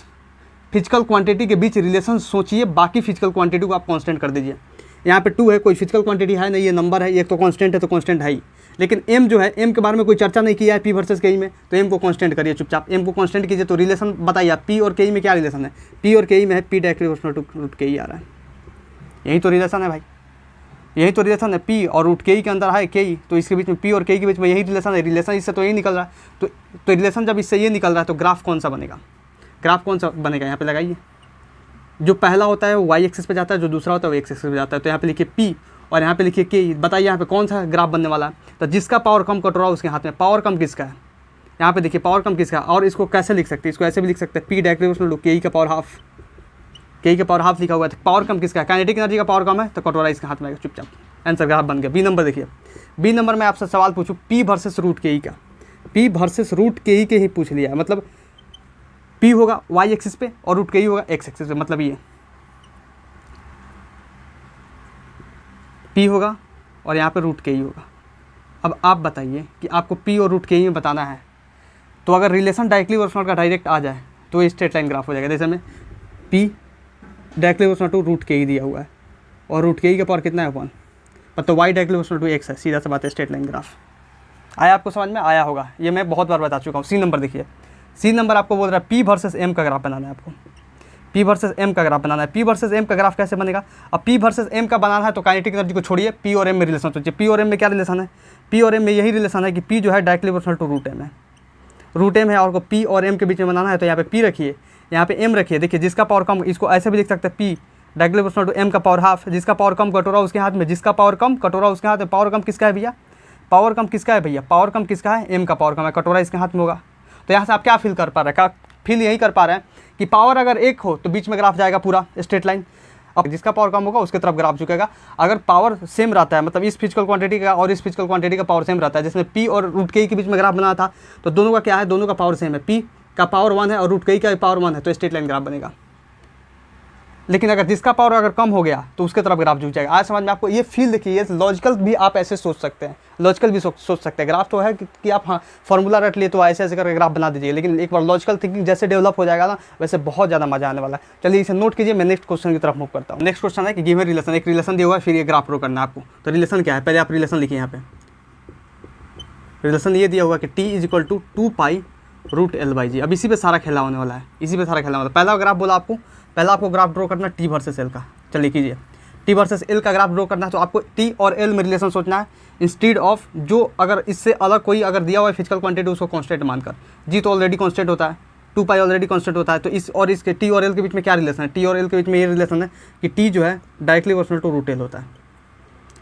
फिजिकल क्वांटिटी के बीच रिलेशन सोचिए, बाकी फिजिकल क्वांटिटी को आप कांस्टेंट कर दीजिए। यहाँ पे 2 है, कोई फिजिकल क्वांटिटी है नहीं, ये नंबर है, एक तो कांस्टेंट है तो कांस्टेंट है ही। लेकिन m जो है, m के बारे में कोई चर्चा नहीं किया है P वर्सेस KE में, तो m को कांस्टेंट करिए चुपचाप, m को कांस्टेंट कीजिए। तो रिलेशन बताइए आप, P और KE में क्या रिलेशन है? P और KE में है P directly proportional to root KE आ रहा है, यही तो रिलेशन है भाई, यही तो रिलेशन है। P और रूट KE के अंदर है KE, तो इसके बीच में P और KE के बीच में यही रिलेशन है। रिलेशन इससे तो यही निकल रहा है, तो रिलेशन जब इससे ये निकल रहा है तो ग्राफ कौन सा बनेगा? ग्राफ कौन सा बनेगा? यहाँ पे लगाइए, जो पहला होता है वो वाई एक्सिस पे जाता है, जो दूसरा होता है वो एक्स एक्सिस पे जाता है। तो यहाँ पे लिखिए P और यहाँ पे लिखिए KE। बताइए यहाँ पे कौन सा ग्राफ बनने वाला है? तो जिसका पावर कम कटोरा उसके हाथ में। पावर कम किसका है? यहाँ पे देखिए पावर कम किसका है, और इसको कैसे लिख सकते हैं? इसको ऐसे भी लिख सकते हैं, P directly proportional to KE का पावर हाफ, KE का पावर हाफ लिखा हुआ है। तो पावर कम किसका है? काइनेटिक एनर्जी का पावर कम है, तो कटोरा इसके हाथ में आएगा चुपचाप। आंसर ग्राफ बन गया। B नंबर देखिए, B नंबर में आपसे सवाल पूछूँ P वर्सेस रूट KE का, P वर्सेस रूट KE के ही पूछ लिया, मतलब P होगा वाई एक्सिस पे और रूट KE होगा एक्स एक्सिस पे, मतलब ये P होगा और यहाँ पे रूट KE होगा। अब आप बताइए कि आपको P और रूट KE में बताना है, तो अगर रिलेशन डायरेक्टली प्रोपोर्शनल का डायरेक्ट आ जाए तो ये स्ट्रेट लाइन ग्राफ हो जाएगा। जैसे में P directly proportional to root KE दिया हुआ है और रूट KE का पावर कितना है 1, पर तो y directly proportional to x है, सीधा सा बात है, स्ट्रेट लाइन ग्राफ। आया आपको समझ में? आया होगा, ये मैं बहुत बार बता चुका हूँ। C नंबर देखिए, C नंबर आपको बोल रहा है P वर्सेस M का ग्राफ बनाना है आपको, P वर्सेस M का ग्राफ बनाना है। P वर्सेस M का ग्राफ कैसे बनेगा? अब P वर्सेस M का बनाना है तो काइनेटिक एनर्जी को छोड़िए, P और M में रिलेशन सोचिए। P और M में क्या रिलेशन है? P और M में यही रिलेशन है कि P जो है directly proportional to root M है, रूट M है, और को P और M के बीच में बनाना है तो यहाँ पे P रखिए, यहाँ पे M रखिए। देखिए जिसका पावर कम, इसको ऐसे भी लिख सकते हैं, P directly proportional to M का पावर हाफ, जिसका पावर कम कटोरा उसके हाथ में, जिसका पावर कम कटोरा उसके हाथ में। पावर कम किसका है भैया? पावर कम किसका है भैया? पावर कम किसका है? M का पावर कम है, कटोरा इसके हाथ में होगा। तो यहाँ से आप क्या फील कर पा रहे हैं? फील यही कर पा रहे हैं कि पावर अगर एक हो तो बीच में ग्राफ जाएगा पूरा स्ट्रेट लाइन, अब जिसका पावर कम होगा उसकी तरफ ग्राफ झुकेगा। अगर पावर सेम रहता है, मतलब इस फिजिकल क्वांटिटी का और इस फिजिकल क्वांटिटी का पावर सेम रहता है, जिसमें P और रूट KE के बीच में ग्राफ बना था, तो दोनों का क्या है? दोनों का पावर सेम है, P का पावर 1 है और रूट KE का पावर 1 है, तो स्ट्रेट लाइन ग्राफ बनेगा। लेकिन अगर जिसका पावर अगर कम हो गया तो उसके तरफ ग्राफ झुक जाएगा। आज समझ में आपको? ये फील देखिए, ये लॉजिकल भी आप ऐसे सोच सकते हैं, लॉजिकल भी सोच सकते हैं। ग्राफ तो है कि आप हाँ फॉर्मूला रट लिए तो ऐसे ऐसे करके ग्राफ बना दीजिए, लेकिन एक बार लॉजिकल थिंकिंग जैसे डेवलप हो जाएगा ना, वैसे बहुत ज़्यादा मजा आने वाला है। चलिए इसे नोट कीजिए, मैं नेक्स्ट क्वेश्चन की तरफ मूव करता हूँ। नेक्स्ट क्वेश्चन है कि गिवन रिलेशन, एक रिलेशन दिया हुआ है, फिर ये ग्राफ ड्रॉ करना है आपको। तो रिलेशन क्या है? पहले आप रिलेशन लिखिए। यहाँ पे रिलेशन ये दिया हुआ कि T is equal to 2 pi root L/G। अब इसी पे सारा खेला होने वाला है, इसी पे सारा खेला होने वाला है। पहला ग्राफ बोला आपको, पहला आपको ग्राफ ड्रॉ करना T वर्सेस L का। चलिए कीजिए, T वर्सेस L का ग्राफ ड्रॉ करना है तो आपको T और L में रिलेशन सोचना है, इंस्टीड ऑफ जो अगर इससे अलग कोई अगर दिया हुआ है फिजिकल क्वांटिटी उसको कांस्टेंट मानकर। G तो ऑलरेडी कांस्टेंट होता है, 2 पाई ऑलरेडी कांस्टेंट होता है, तो इस और इसके T और L के बीच में क्या रिलेशन है? T और L के बीच में ये रिलेशन है कि T जो है directly proportional to root L होता है,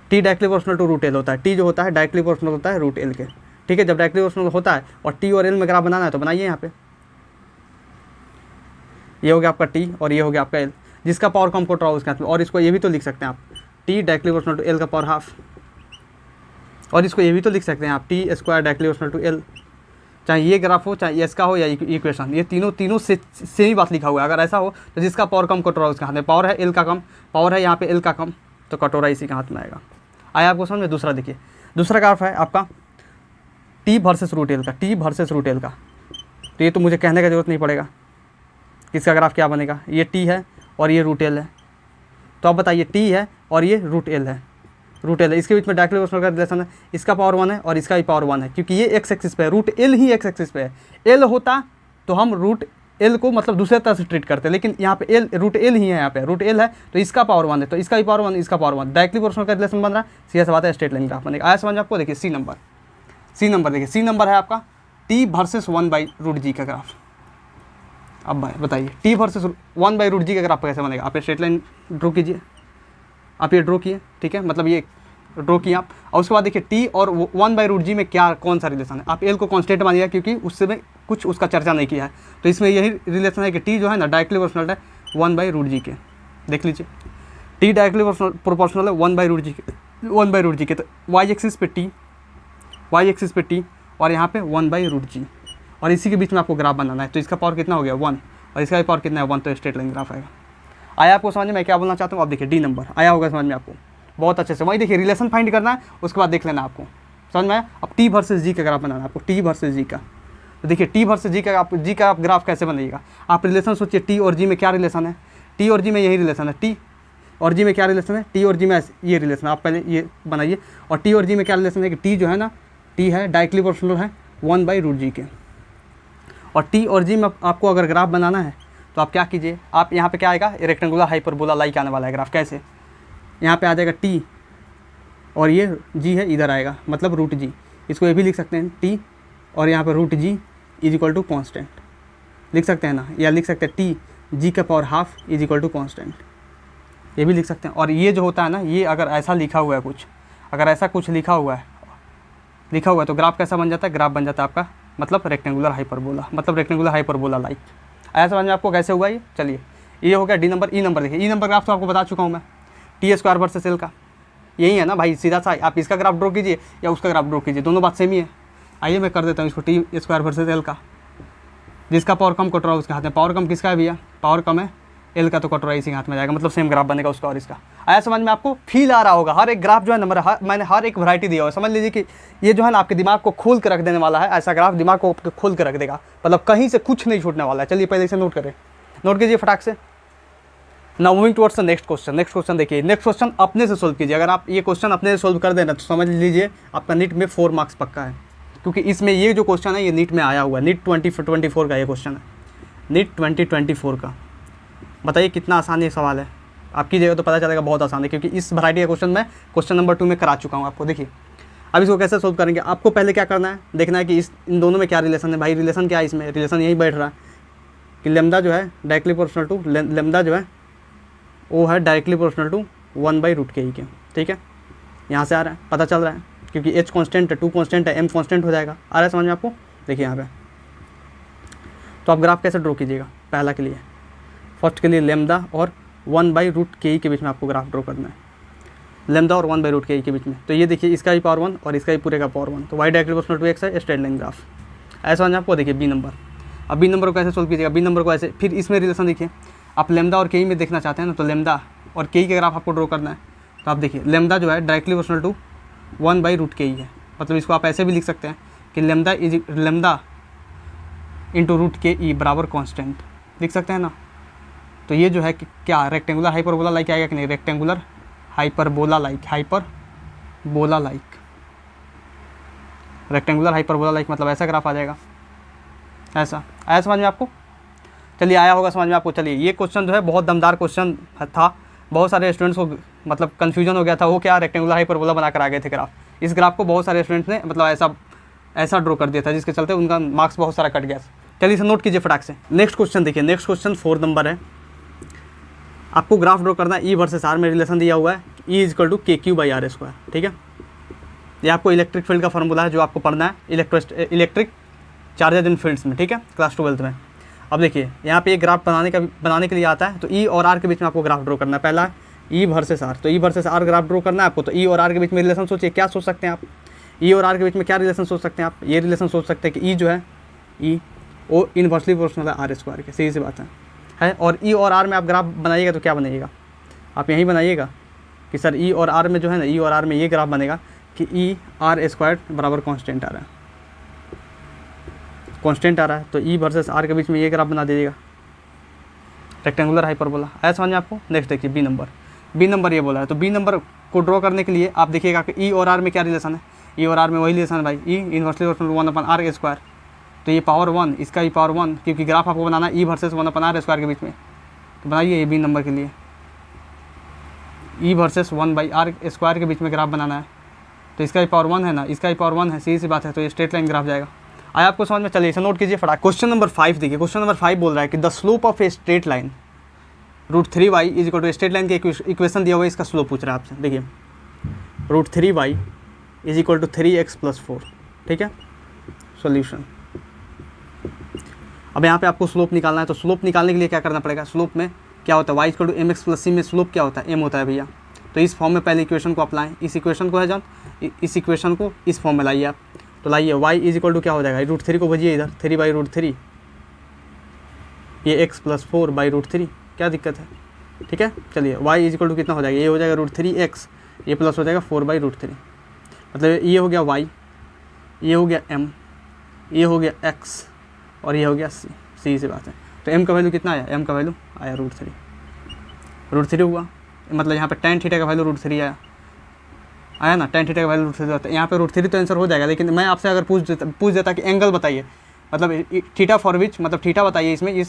T directly proportional to root L होता है। T जो होता है डायरेक्टली प्रोपोर्शनल होता है रूट L के, ठीक है। जब डायरेक्टली प्रोपोर्शनल होता है और T और L में ग्राफ बनाना है तो बनाइए। यहाँ पे ये हो गया आपका T और ये हो गया आपका L, जिसका पावर कम कट रहा है उसके हाथ में। और इसको ये भी तो लिख सकते हैं आप, T directly proportional to L का पावर हाफ, और इसको ये भी तो लिख सकते हैं आप, T square directly proportional to L। चाहे ये ग्राफ हो, चाहे इसका हो या इक्वेशन, ये तीनों से सेम ही बात लिखा हुआ है। अगर ऐसा हो तो जिसका पावर कम कटोरा उसके हाथ में, पावर है L का कम, पावर है यहाँ पे L का कम, तो कटोरा इसी के हाथ में आएगा। आया आपको समझ में? दूसरा देखिए, दूसरा ग्राफ है आपका T वर्सेस रूट L का, T वर्सेस रूट L का। तो ये तो मुझे कहने का जरूरत नहीं पड़ेगा किसका ग्राफ क्या बनेगा। ये T है और ये रूट L है, तो आप बताइए T है और ये रूट L है, रूट L है, इसके बीच में डायरेक्टली प्रोपोर्शनल का रिलेशन है। इसका पावर 1 है और इसका भी पावर 1 है, क्योंकि ये एक्स एक्सिस पे है, रूट L ही एक्स एक्सिस पे है। L होता तो हम रूट L को मतलब दूसरे तरह से ट्रीट करते हैं, लेकिन यहाँ पे L रूट L ही है, यहाँ पे रूट L है तो इसका पावर 1 है, तो इसका भी पावर 1, इसका पावर 1, डायरेक्टली प्रोपोर्शनल का रिलेशन बन रहा है। सीधा सा बात है, स्ट्रेट लाइन ग्राफ बनेगा। आया समझ में आपको? देखिए C नंबर देखिए, C नंबर है आपका T वर्सेस 1/√G का ग्राफ। अब भाई बताइए T वर्सेस 1/√G का ग्राफ कैसे बनेगा? आप स्ट्रेट लाइन ड्रॉ कीजिए, आप ये ड्रॉ किए, ठीक है, मतलब ये ड्रॉ किया आप, और उसके बाद देखिए T और 1/√G में क्या कौन सा रिलेशन है। आप L को कांस्टेंट मानिएगा क्योंकि उससे में कुछ उसका चर्चा नहीं किया है, तो इसमें यही रिलेशन है कि T जो है ना डायरेक्टली प्रोपोर्शनल है 1/√G के। देख लीजिए, T डायरेक्टली प्रोपोर्शनल है 1/√G के, 1/√g के, तो वाई एक्सिस पे टी और यहाँ पे 1/√g, और इसी के बीच में आपको ग्राफ बनाना है। तो इसका पावर कितना हो गया 1 और इसका भी पावर कितना है 1, तो स्ट्रेट लाइन ग्राफ आएगा। आया आपको समझ में मैं क्या बोलना चाहता हूँ? अब देखिए डी नंबर आया होगा समझ में आपको बहुत अच्छे से। वही देखिए रिलेशन फाइंड करना है, उसके बाद देख लेना आपको समझ में आया। अब टी वर्सेस जी का ग्राफ बनाना है आपको, टी वर्सेस जी का। तो देखिए टी वर्सेस जी का आप ग्राफ कैसे बनाइएगा? आप रिलेशन सोचिए, टी और जी में क्या रिलेशन है? टी और जी में यही रिलेशन है। टी और जी में क्या रिलेशन है? टी और जी में ये रिलेशन, आप पहले ये बनाइए। और टी और जी में क्या रिलेशन है कि टी जो है ना, टी है डायरेक्टली प्रोपोर्शनल है 1/√g के। और टी और जी में आपको अगर ग्राफ बनाना है तो आप क्या कीजिए, आप यहाँ पे क्या आएगा, रेक्टेंगुलर हाइपरबोला लाइक आने वाला है ग्राफ। कैसे? यहाँ पे आ जाएगा टी और ये जी है इधर आएगा, मतलब √g। इसको ये भी लिख सकते हैं टी और यहाँ पे √g = कॉन्स्टेंट लिख सकते हैं ना, या लिख सकते हैं टी जी का पावर हाफ = कॉन्स्टेंट, ये भी लिख सकते हैं। और ये जो होता है ना, ये अगर ऐसा लिखा हुआ है कुछ, अगर ऐसा कुछ लिखा हुआ है तो ग्राफ कैसा बन जाता है? ग्राफ बन जाता है आपका मतलब रेक्टेंगुलर हाइपरबोला, मतलब रेक्टेंगुलर हाइपरबोला लाइक। आया समझ में आपको कैसे हुआ ये? चलिए ये हो गया डी नंबर। ई नंबर देखिए, ई नंबर ग्राफ तो आपको बता चुका हूँ मैं, T² वर्सेस एल का। यही है ना भाई, सीधा सा आप इसका ग्राफ ड्रॉ कीजिए या उसका ग्राफ ड्रॉ कीजिए, दोनों बात सेम ही है। आइए मैं कर देता हूँ इसको, T² वर्सेस एल का। जिसका पावर कम कट रहा है उसके हाथ में, पावर कम किसका है भैया? पावर कम है एल का, तो कट रहा है इसी के हाथ में जाएगा, मतलब सेम ग्राफ बनेगा उसका और इसका। आया समझ में आपको? फील आ रहा होगा। हर एक ग्राफ जो है नंबर, मैंने हर एक वैरायटी दिया हुआ है। समझ लीजिए कि ये जो है ना आपके दिमाग को खोल कर रख देने वाला है। ऐसा ग्राफ दिमाग को खोल कर रख देगा, मतलब कहीं से कुछ नहीं छूटने वाला है। चलिए पहले इसे नोट करें, नोट कीजिए फटाक से। Now moving towards the next question. Next question देखिए, नेक्स्ट क्वेश्चन अपने से सोल्व कीजिए। अगर आप ये क्वेश्चन अपने से सोल्व कर देना तो समझ लीजिए आपका नीट में 4 मार्क्स पक्का है, क्योंकि इसमें ये जो क्वेश्चन है ये नीट में आया हुआ है। नीट 2024 का ये क्वेश्चन है, नीट 2024 का। बताइए कितना आसान ये सवाल है, आप कीजिएगा तो पता चलेगा बहुत आसान है, क्योंकि इस वैरायटी का क्वेश्चन मैं क्वेश्चन नंबर 2 में करा चुका हूँ आपको। देखिए अब इसको कैसे सोल्व करेंगे, आपको पहले क्या करना है, देखना है कि इन दोनों में क्या रिलेशन है। भाई रिलेशन क्या है इसमें? रिलेशन यही बैठ रहा है कि लेमदा जो है डायरेक्टली प्रोपोर्शनल टू, लेमदा जो है वो है डायरेक्टली प्रोपोर्शनल टू 1/√k के। ठीक है, यहाँ से आ रहा है, पता चल रहा है, क्योंकि h कांस्टेंट है, 2 कांस्टेंट है, m कांस्टेंट हो जाएगा। आ रहा है समझ में आपको? देखिए यहाँ पे तो आप ग्राफ कैसे ड्रॉ कीजिएगा? पहला के लिए, फर्स्ट के लिए लेमदा और 1/√k के बीच में आपको ग्राफ ड्रॉ करना है, लेमदा और 1/√k के बीच में। तो ये देखिए इसका भी पावर 1 और इसका भी पूरे का पावर 1, तो y directly proportional to x है, स्ट्रेट लाइन ग्राफ। ऐसा समझ आपको? देखिए बी नंबर। अब बी नंबर को कैसे सोल्व कीजिएगा? बी नंबर को ऐसे, फिर इसमें रिलेशन देखिए, आप लेमदा और के में देखना चाहते हैं ना, तो लेमदा और के के ग्राफ आपको ड्रॉ करना है। तो आप देखिए लेमदा जो है डायरेक्टली प्रोपोर्शनल टू 1/√k है, मतलब इसको आप ऐसे भी लिख सकते हैं कि लेमदा इंटू √ke बराबर कॉन्स्टेंट लिख सकते हैं ना। तो ये जो है कि क्या रेक्टेंगुलर हाइपरबोला लाइक आएगा कि नहीं? Rectangular hyperbola like, hyperbola like, rectangular hyperbola like, मतलब ऐसा ग्राफ आ जाएगा। ऐसा आया समझ में आपको? चलिए आया होगा समझ में आपको। चलिए ये क्वेश्चन जो है बहुत दमदार क्वेश्चन था, बहुत सारे स्टूडेंट्स को मतलब कन्फ्यूजन हो गया था, वो क्या रेक्टेंगुलर हाइपरबोला बनाकर आ गए थे ग्राफ। इस ग्राफ को बहुत सारे स्टूडेंट्स ने मतलब ऐसा ड्रॉ कर दिया था, जिसके चलते उनका मार्क्स बहुत सारा कट गया। चलिए इसे नोट कीजिए फटाक से। नेक्स्ट क्वेश्चन देखिए, नेक्स्ट क्वेश्चन 4 नंबर है। आपको ग्राफ ड्रॉ करना है, ई वर्सेस आर में रिलेशन दिया हुआ है, E = KQ/R²। ठीक है, ये आपको इलेक्ट्रिक फील्ड का फॉर्मूला है जो आपको पढ़ना है इलेक्ट्रिक चार्जेज इन फील्ड्स में। ठीक है, क्लास 12 में। अब देखिए यहाँ पे एक ग्राफ बनाने के लिए आता है, तो ई और आर के बीच में आपको ग्राफ ड्रॉ करना है। पहला ई वर्सेस आर, तो ई वर्सेस आर ग्राफ ड्रॉ करना है आपको। तो ई और आर के बीच में रिलेशन सोचिए, क्या सोच सकते हैं आप? ई और आर के बीच में क्या रिलेशन सोच सकते हैं आप? ये रिलेशन सोच सकते हैं कि ई जो है ई वो इन्वर्सली प्रोपोर्शनल है R² के, सीधी सी बात है। और ई और आर में आप ग्राफ बनाइएगा तो क्या बनेगा? आप यहीं बनाइएगा कि सर ई और आर में जो है ना, ई और आर में ये ग्राफ बनेगा कि E/R² बराबर कॉन्स्टेंट आ रहा है, कॉन्स्टेंट आ रहा है। तो ई वर्सेस आर के बीच में ये ग्राफ बना दीजिएगा, रेक्टेंगुलर हाइपरबोला। आया समझ में आपको? नेक्स्ट देखिए बी नंबर। बी नंबर ये बोला है, तो बी नंबर को ड्रॉ करने के लिए आप देखिएगा कि ई और आर में क्या रिलेशन है। ई और आर में वही रिलेशन है भाई, ई इन्वर्सली प्रोपोर्शनल 1/R²। तो ये पावर 1, इसका भी पावर 1, क्योंकि ग्राफ आपको बनाना है ई वर्सेस 1/R² के बीच में। तो बनाइए ये बी नंबर के लिए, ई वर्सेस 1/R² के बीच में ग्राफ बनाना है। तो इसका भी पावर 1 है ना, इसका भी पावर 1 है, सीधी सी बात है। तो ये स्ट्रेट लाइन ग्राफ जाएगा। आया आपको समझ में? चलिए इसे नोट कीजिए फटाक। क्वेश्चन नंबर 5 देखिए, क्वेश्चन नंबर 5 बोल रहा है कि the slope of a straight line √3y = straight line के इक्वेशन दिया हुआ है, इसका स्लोप पूछ रहा है आपसे। देखिए √3y = 3x + 4। ठीक है, सॉल्यूशन। अब यहाँ पे आपको स्लोप निकालना है, तो स्लोप निकालने के लिए क्या करना पड़ेगा? स्लोप में क्या होता है? y = mx + c में स्लोप क्या होता है? m होता है भैया। तो इस फॉर्म में पहले इक्वेशन को अप्लाई, इस इक्वेशन को है जब इस इक्वेशन को इस फॉर्म में लाइए आप, तो लाइए y इज इक्वल टू क्या हो जाएगा, √3 को भेजिए इधर, 3/√3, ये x + 4/√3, क्या दिक्कत है, ठीक है। चलिए y इज इक्वल टू कितना हो जाएगा, ये हो जाएगा √3x, ये प्लस हो जाएगा 4/√3, मतलब ये हो गया y, ये हो गया m, ये हो गया x और ये हो गया c, सीधी सी बात है। तो m का वैल्यू कितना आया, m का वैल्यू आया √3 हुआ, मतलब यहाँ पे tan थीटा का वैल्यू √3 आया ना, tan थीटा का वैल्यू √3 आता है, यहाँ पे √3 तो आंसर हो जाएगा। लेकिन मैं आपसे अगर पूछ देता कि एंगल बताइए, मतलब थीटा फॉर विच, मतलब थीटा बताइए इसमें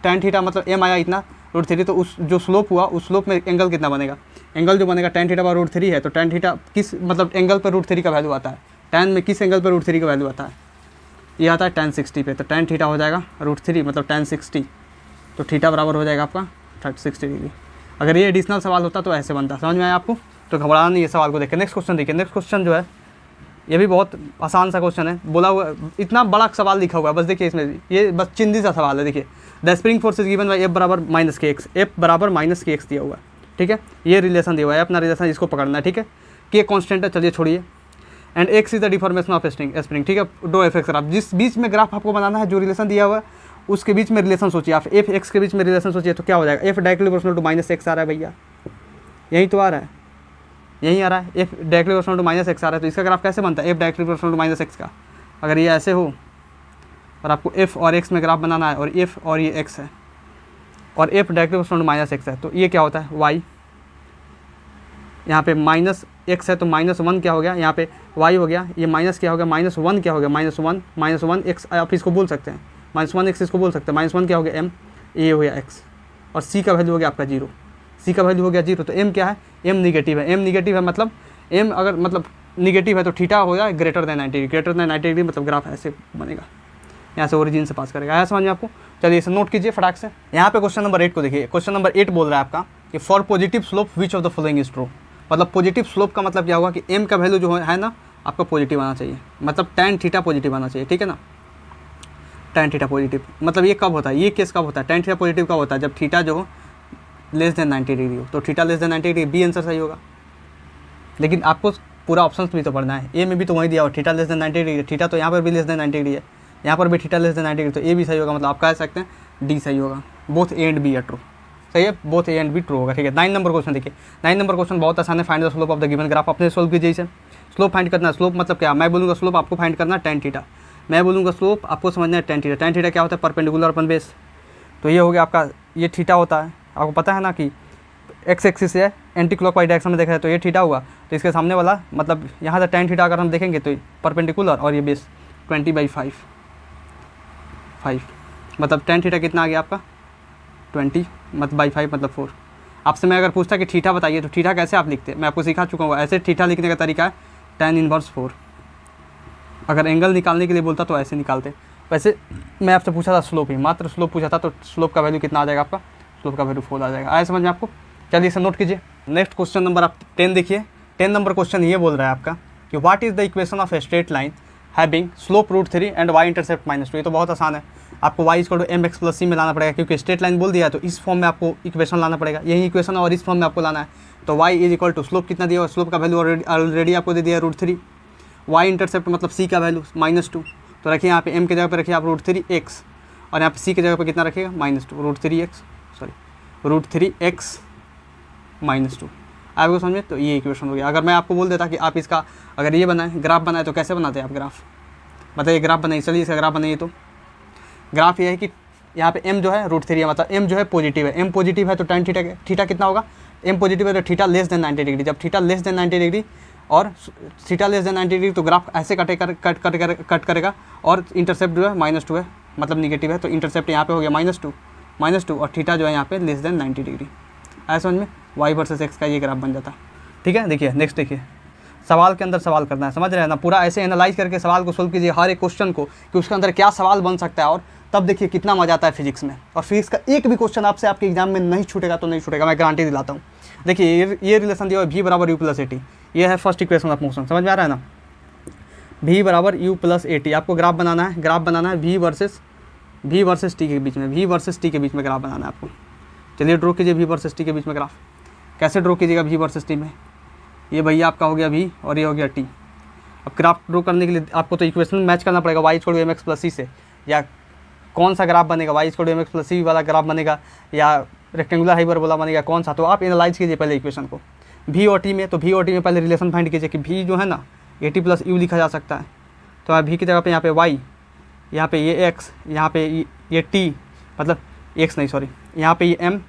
tan थीटा मतलब m आया इतना √3, तो उस जो स्लोप हुआ उस स्लोप में एंगल कितना बनेगा, एंगल जो बनेगा tan थीटा √3 है, तो tan थीटा किस मतलब एंगल पर √3 का वैल्यू आता है, tan में किस एंगल पर √3 का वैल्यू आता है, ये आता है tan 60 पे, तो tan थीटा हो जाएगा √3 मतलब tan 60, तो थीटा बराबर हो जाएगा आपका 60 डिग्री। अगर ये एडिशनल सवाल होता तो ऐसे बनता, समझ में आया आपको, तो घबराना नहीं है सवाल को देखिए। नेक्स्ट क्वेश्चन देखिए, नेक्स्ट क्वेश्चन जो है ये भी बहुत आसान सा क्वेश्चन है, बोला हुआ इतना बड़ा सवाल लिखा हुआ है, बस देखिए इसमें ये बस चिंदी सा सवाल है। देखिए the spring force is given by F बराबर -kx, F बराबर -kx दिया हुआ है, ठीक है, ये रिलेशन दिया हुआ है, अपना रिलेशन इसको पकड़ना है, ठीक है। K कॉन्स्टेंट है, चलिए छोड़िए, and x is the deformation of spring, ठीक है। डो एफ एक्स ग्राफ, जिस बीच में ग्राफ आपको बनाना है, जो रिलेशन दिया हुआ है उसके बीच में रिलेशन सोचिए आप, एफ एक्स के बीच में रिलेशन सोचिए तो क्या हो जाएगा, F directly proportional to -x आ रहा है भैया, यही तो आ रहा है, यही आ रहा है, F directly proportional to -x आ रहा है, तो इसका ग्राफ कैसे बनता है, F directly proportional to -x का, अगर ये ऐसे हो और आपको F और x में ग्राफ बनाना है और F और ये x है और F directly proportional to -x है, तो ये क्या होता है y, यहाँ पे -x है तो -1 क्या हो गया, यहाँ पे y हो गया, ये माइनस क्या हो गया, -1 क्या हो गया, -1 आप इसको बोल सकते हैं, -1x इसको बोल सकते हैं, -1 क्या हो गया m, ये हो गया x, और c का वैल्यू हो गया आपका 0, c का वैल्यू हो गया 0, तो m क्या है, m निगेटिव है, m निगेटिव है मतलब m अगर मतलब निगेटिव है तो थीटा हो जाए ग्रेटर देन 90 डिग्री, मतलब ग्राफ ऐसे बनेगा, यहाँ से ओरिजिन से पास करेगा, आया समझ में आपको। चलिए इसे नोट कीजिए फटाक से। यहाँ पे क्वेश्चन नंबर 8 को देखिए, क्वेश्चन नंबर 8 बोल रहा है आपका कि for positive slope which of the following is true, मतलब पॉजिटिव स्लोप का मतलब क्या होगा कि m का वैल्यू जो है ना आपका पॉजिटिव आना चाहिए, मतलब tan थीटा पॉजिटिव आना चाहिए, ठीक है ना, tan थीटा पॉजिटिव, मतलब ये कब होता है, ये केस कब होता है, tan थीटा पॉजिटिव कब होता है, जब थीटा जो हो लेस देन 90 डिग्री हो, तो theta less than 90 degree, B answer सही होगा। लेकिन आपको पूरा ऑप्शन भी तो पढ़ना है, ए में भी तो वही दिया हो, theta less than 90 degree, theta तो यहाँ पर भी लेस देन 90 डिग्री है, यहाँ पर भी थीटा लेस देन 90 डिग्री, तो ए भी सही होगा, मतलब आप कह सकते हैं डी सही होगा, both A and B are true, सही है, both A and B true होगा, ठीक है। 9 नंबर क्वेश्चन देखिए, 9 नंबर क्वेश्चन बहुत आसान है, find the slope of the given graph, अपने सोल्व कीजिए इसे। स्लोप फाइंड करना, स्लोप मतलब क्या, मैं बोलूँगा स्लोप आपको फाइंड करना tan थीटा, मैं बोलूँगा स्लोप आपको समझना है tan थीटा, tan थीटा क्या होता है, परपेंडिकुलर अपन बेस, तो ये हो गया आपका, ये थीटा होता है, आपको पता है ना कि एक्स एक्सिस है एंटी क्लॉकवाइज डायरेक्शन में देखा है, तो ये थीटा हुआ, तो इसके सामने वाला मतलब यहाँ से tan थीटा अगर हम देखेंगे तो परपेंडिकुलर और ये बेस 20/5, मतलब tan थीटा कितना आ गया आपका 20 मतलब बाई 5 मतलब 4। आपसे मैं अगर पूछता कि थीटा बताइए तो थीटा कैसे आप लिखते हैं, मैं आपको सिखा चुका हूँ, ऐसे थीटा लिखने का तरीका है tan इनवर्स 4। अगर एंगल निकालने के लिए बोलता तो ऐसे निकालते। वैसे मैं आपसे पूछा था स्लोप ही, मात्र स्लोप पूछा था, तो स्लोप का वैल्यू कितना आ जाएगा आपका, स्लोप का वैल्यू 4 आ जाएगा, आया समझ में आपको। चलिए इसे नोट कीजिए। नेक्स्ट क्वेश्चन नंबर आप 10 देखिए, 10 नंबर क्वेश्चन ये बोल रहा है आपका कि what is the equation of a straight line having slope √3 and y intercept -2। ये तो बहुत आसान है, आपको y = mx + c में लाना पड़ेगा, क्योंकि स्ट्रेट लाइन बोल दिया है तो इस फॉर्म में आपको इक्वेशन लाना पड़ेगा, यही इक्वेशन और इस फॉर्म में आपको लाना है। तो y = स्लोप कितना दिया हुआ, स्लोप का वैल्यू ऑलरेडी आपको दे दिया √3, y इंटरसेप्ट मतलब c का वैल्यू -2, तो रखिए यहाँ पे m की जगह पर रखिए आप √3x और यहाँ पे c की जगह पर कितना रखिएगा -2, √3x -2। आपको समझे, तो ये इक्वेशन हो गया। अगर मैं आपको बोल देता कि आप इसका अगर ये बनाए ग्राफ बनाए तो कैसे बनाते हैं आप ग्राफ, बताइए ग्राफ बनाइए, चलिए इसका ग्राफ बनाइए। तो ग्राफ ये है कि यहाँ पे m जो है √3 है, मतलब m जो है पॉजिटिव है, m पॉजिटिव है तो tan थीटा कितना होगा, m पॉजिटिव है तो थीटा लेस देन 90 डिग्री, जब थीटा लेस देन 90 डिग्री और थीटा लेस देन 90 डिग्री तो ग्राफ ऐसे कट करेगा और इंटरसेप्ट जो है -2 है, मतलब निगेटिव है, तो इंटरसेप्ट यहाँ पे हो गया -2 और थीटा जो है यहाँ पे लेस देन 90 डिग्री। ऐसा समझ में, y वर्सेस x का ये ग्राफ बन जाता, ठीक है। देखिए नेक्स्ट देखिए, सवाल के अंदर सवाल करना है, समझ रहे हैं ना, पूरा ऐसे एनालाइज करके सवाल को सोल्व कीजिए, हर एक क्वेश्चन को कि उसके अंदर क्या सवाल बन सकता है, और तब देखिए कितना मजा आता है फिजिक्स में। और फिजिक्स का एक भी क्वेश्चन आपसे आपके एग्जाम में नहीं छूटेगा तो नहीं छूटेगा, मैं गारंटी दिलाता हूँ। देखिए ये रिलेशन दिया हुआ v = u + at, ये है फर्स्ट इक्वेशन ऑफ मोशन, समझ में आ रहा है ना, v = u + at। आपको ग्राफ बनाना है v वर्सेस t के बीच में, v वर्सेस t के बीच में ग्राफ बनाना है आपको। चलिए ड्रॉ कीजिए v वर्सेस t के बीच में ग्राफ। कैसे ड्रॉ कीजिएगा वी वर्सेस टी में, ये भैया आपका हो गया वी और ये हो गया टी। अब ग्राफ ड्रॉ करने के लिए आपको तो इक्वेशन मैच करना पड़ेगा Y equal to M X plus C से, या कौन सा ग्राफ बनेगा, Y equal to M X plus C वाला ग्राफ बनेगा या रेक्टेंगुलर हाइपरबोला बनेगा, कौन सा। तो आप एनालाइज कीजिए पहले इक्वेशन को भी और टी में। तो भी और टी में पहले रिलेशन फाइंड कीजिए कि भी जो है ना ए टी प्लस यू लिखा जा सकता है। तो आप भी की जगह पे यहाँ पे वाई, यहाँ पे ये एक्स, यहाँ पे ये टी, मतलब एक्स नहीं सॉरी, यहाँ पे ये एम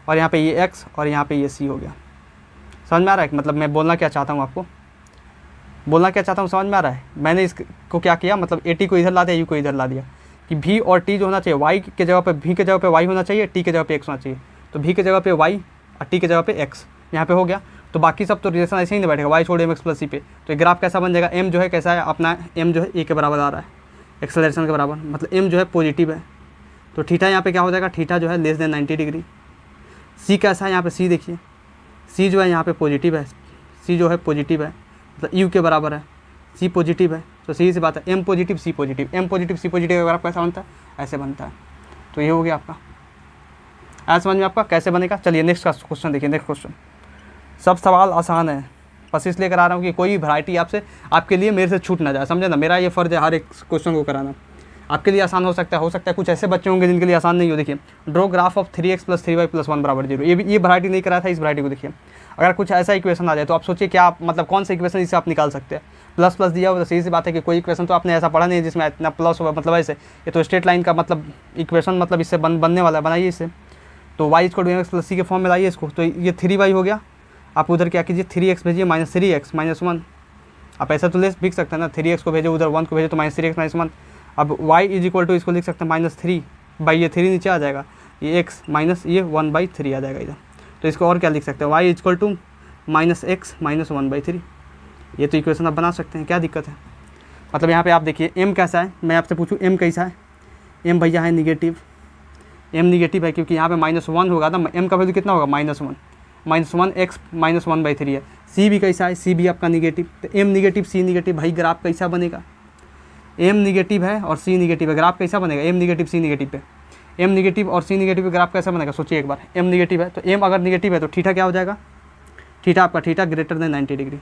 और यहाँ पे ये एक्स और यहाँ पे ये सी हो गया। समझ में आ रहा है मतलब मैं बोलना क्या चाहता हूँ, आपको बोलना क्या चाहता हूँ समझ में आ रहा है। मैंने इसको क्या किया, मतलब ए टी को इधर ला दिया, यू को इधर ला दिया कि भी और टी जो होना चाहिए वाई के जगह पे, भी के जगह पे वाई होना चाहिए, टी के जगह पे एक्स होना चाहिए। तो भी के जगह पे वाई और टी के जगह पे एक्स यहाँ पे हो गया। तो बाकी सब तो रिलेशन ऐसे ही नहीं बैठेगा, वाई छोड़ एम एक्स प्लस सी पे। तो ये ग्राफ कैसा बन जाएगा, एम जो है कैसा है अपना, एम जो है ए के बराबर आ रहा है, एक्सेलरेशन के बराबर, मतलब एम जो है पॉजिटिव है। तो थीटा यहाँ पे क्या हो जाएगा, थीटा जो है लेस देन 90 डिग्री। सी कैसा है यहाँ पे, सी देखिए, सी जो है यहाँ पे पॉजिटिव है, सी जो है पॉजिटिव है, मतलब यू के बराबर है, सी पॉजिटिव है। तो सीधी सी बात है, एम पॉजिटिव सी पॉजिटिव, एम पॉजिटिव सी पॉजिटिव का ग्राफ कैसा बनता है, ऐसे बनता है। तो ये हो गया आपका, आज समझ में आपका कैसे बनेगा। चलिए नेक्स्ट का क्वेश्चन देखिए। नेक्स्ट क्वेश्चन, सब सवाल आसान है, बस इसलिए करा रहा हूँ कि कोई वैरायटी आपसे आपके लिए मेरे से छूट ना जाए, समझे ना। मेरा ये फ़र्ज़ है हर एक क्वेश्चन को कराना, आपके लिए आसान हो सकता है कुछ ऐसे बच्चे होंगे जिनके लिए आसान नहीं हो। देखिए draw graph of 3x + 3y + 1 = 0, ये वैरायटी नहीं करा था। इस वैरायटी को देखिए, अगर कुछ ऐसा इक्वेशन आ जाए तो आप सोचिए क्या आप, मतलब कौन सा इक्वेशन इससे आप निकाल सकते हैं। प्लस प्लस दिया हो तो सही सी बात है कि कोई इक्वेशन तो आपने ऐसा पढ़ा नहीं है जिसमें इतना प्लस होगा, मतलब ऐसे ये तो स्ट्रेट लाइन का मतलब इक्वेशन, मतलब इससे बनने वाला है, बनाइए इसे। तो y = mx + c के फॉर्म में लाइए इसको। तो ये 3y हो गया, आप उधर क्या कीजिए 3x भेजिए -3x -1, आप ऐसा तो ले लिख सकते हैं ना, 3x को भेजो उधर 1 को भेजो तो -3x -1। अब y = इसको लिख सकते हैं -3 बाई ये 3 नीचे आ जाएगा, ये x माइनस ये 1/3 आ जाएगा इधर। तो इसको और क्या लिख सकते हैं, y = -x - 1/3। ये तो इक्वेशन आप बना सकते हैं, क्या दिक्कत है। मतलब यहाँ पे आप देखिए m कैसा है, मैं आपसे पूछूँ m कैसा है, m भैया है निगेटिव, m निगेटिव है क्योंकि यहाँ पे -1 होगा ना, m का वैल्यू कितना होगा -1, -1x - 1/3 है। c भी कैसा है, c भी आपका निगेटिव, तो m निगेटिव c निगेटिव, भाई ग्राफ कैसा बनेगा, m निगेटिव है और c निगेटिव है, ग्राफ कैसा बनेगा, m निगेटिव c निगेटिव पे, m निगेटिव और c निगेटिव पे ग्राफ कैसा बनेगा, सोचिए एक बार। m निगेटिव है तो m अगर निगेटिव है तो थीटा क्या हो जाएगा, थीटा आपका theta greater than 90 degree,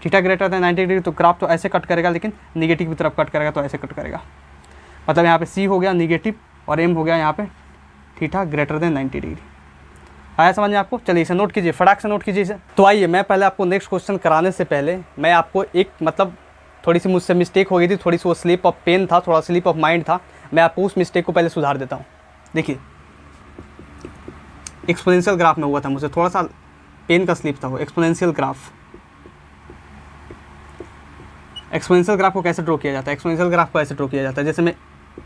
theta greater than 90 degree. तो ग्राफ तो ऐसे कट करेगा, लेकिन निगेटिव की तरफ कट करेगा तो ऐसे कट करेगा। मतलब यहाँ पे c हो गया निगेटिव और m हो गया यहाँ पे थीटा ग्रेटर देन 90 डिग्री। आया समझ में आपको। चलिए इसे नोट कीजिए, फटाक से नोट कीजिए इसे। तो आइए मैं पहले आपको नेक्स्ट क्वेश्चन कराने से पहले मैं आपको एक, मतलब थोड़ी सी मुझसे मिस्टेक हो गई थी, थोड़ी सी वो स्लिप ऑफ पेन था, थोड़ा स्लिप ऑफ माइंड था, मैं आपको उस मिस्टेक को पहले सुधार देता हूँ। देखिए एक्सपोनेंशियल ग्राफ में हुआ था मुझसे, थोड़ा सा पेन का स्लिप था वो। एक्सपोनेंशियल ग्राफ, एक्सपोनेंशियल ग्राफ को कैसे ड्रॉ किया जाता है, एक्सपोनेंशियल ग्राफ को ऐसे ड्रॉ किया जाता है, जैसे मैं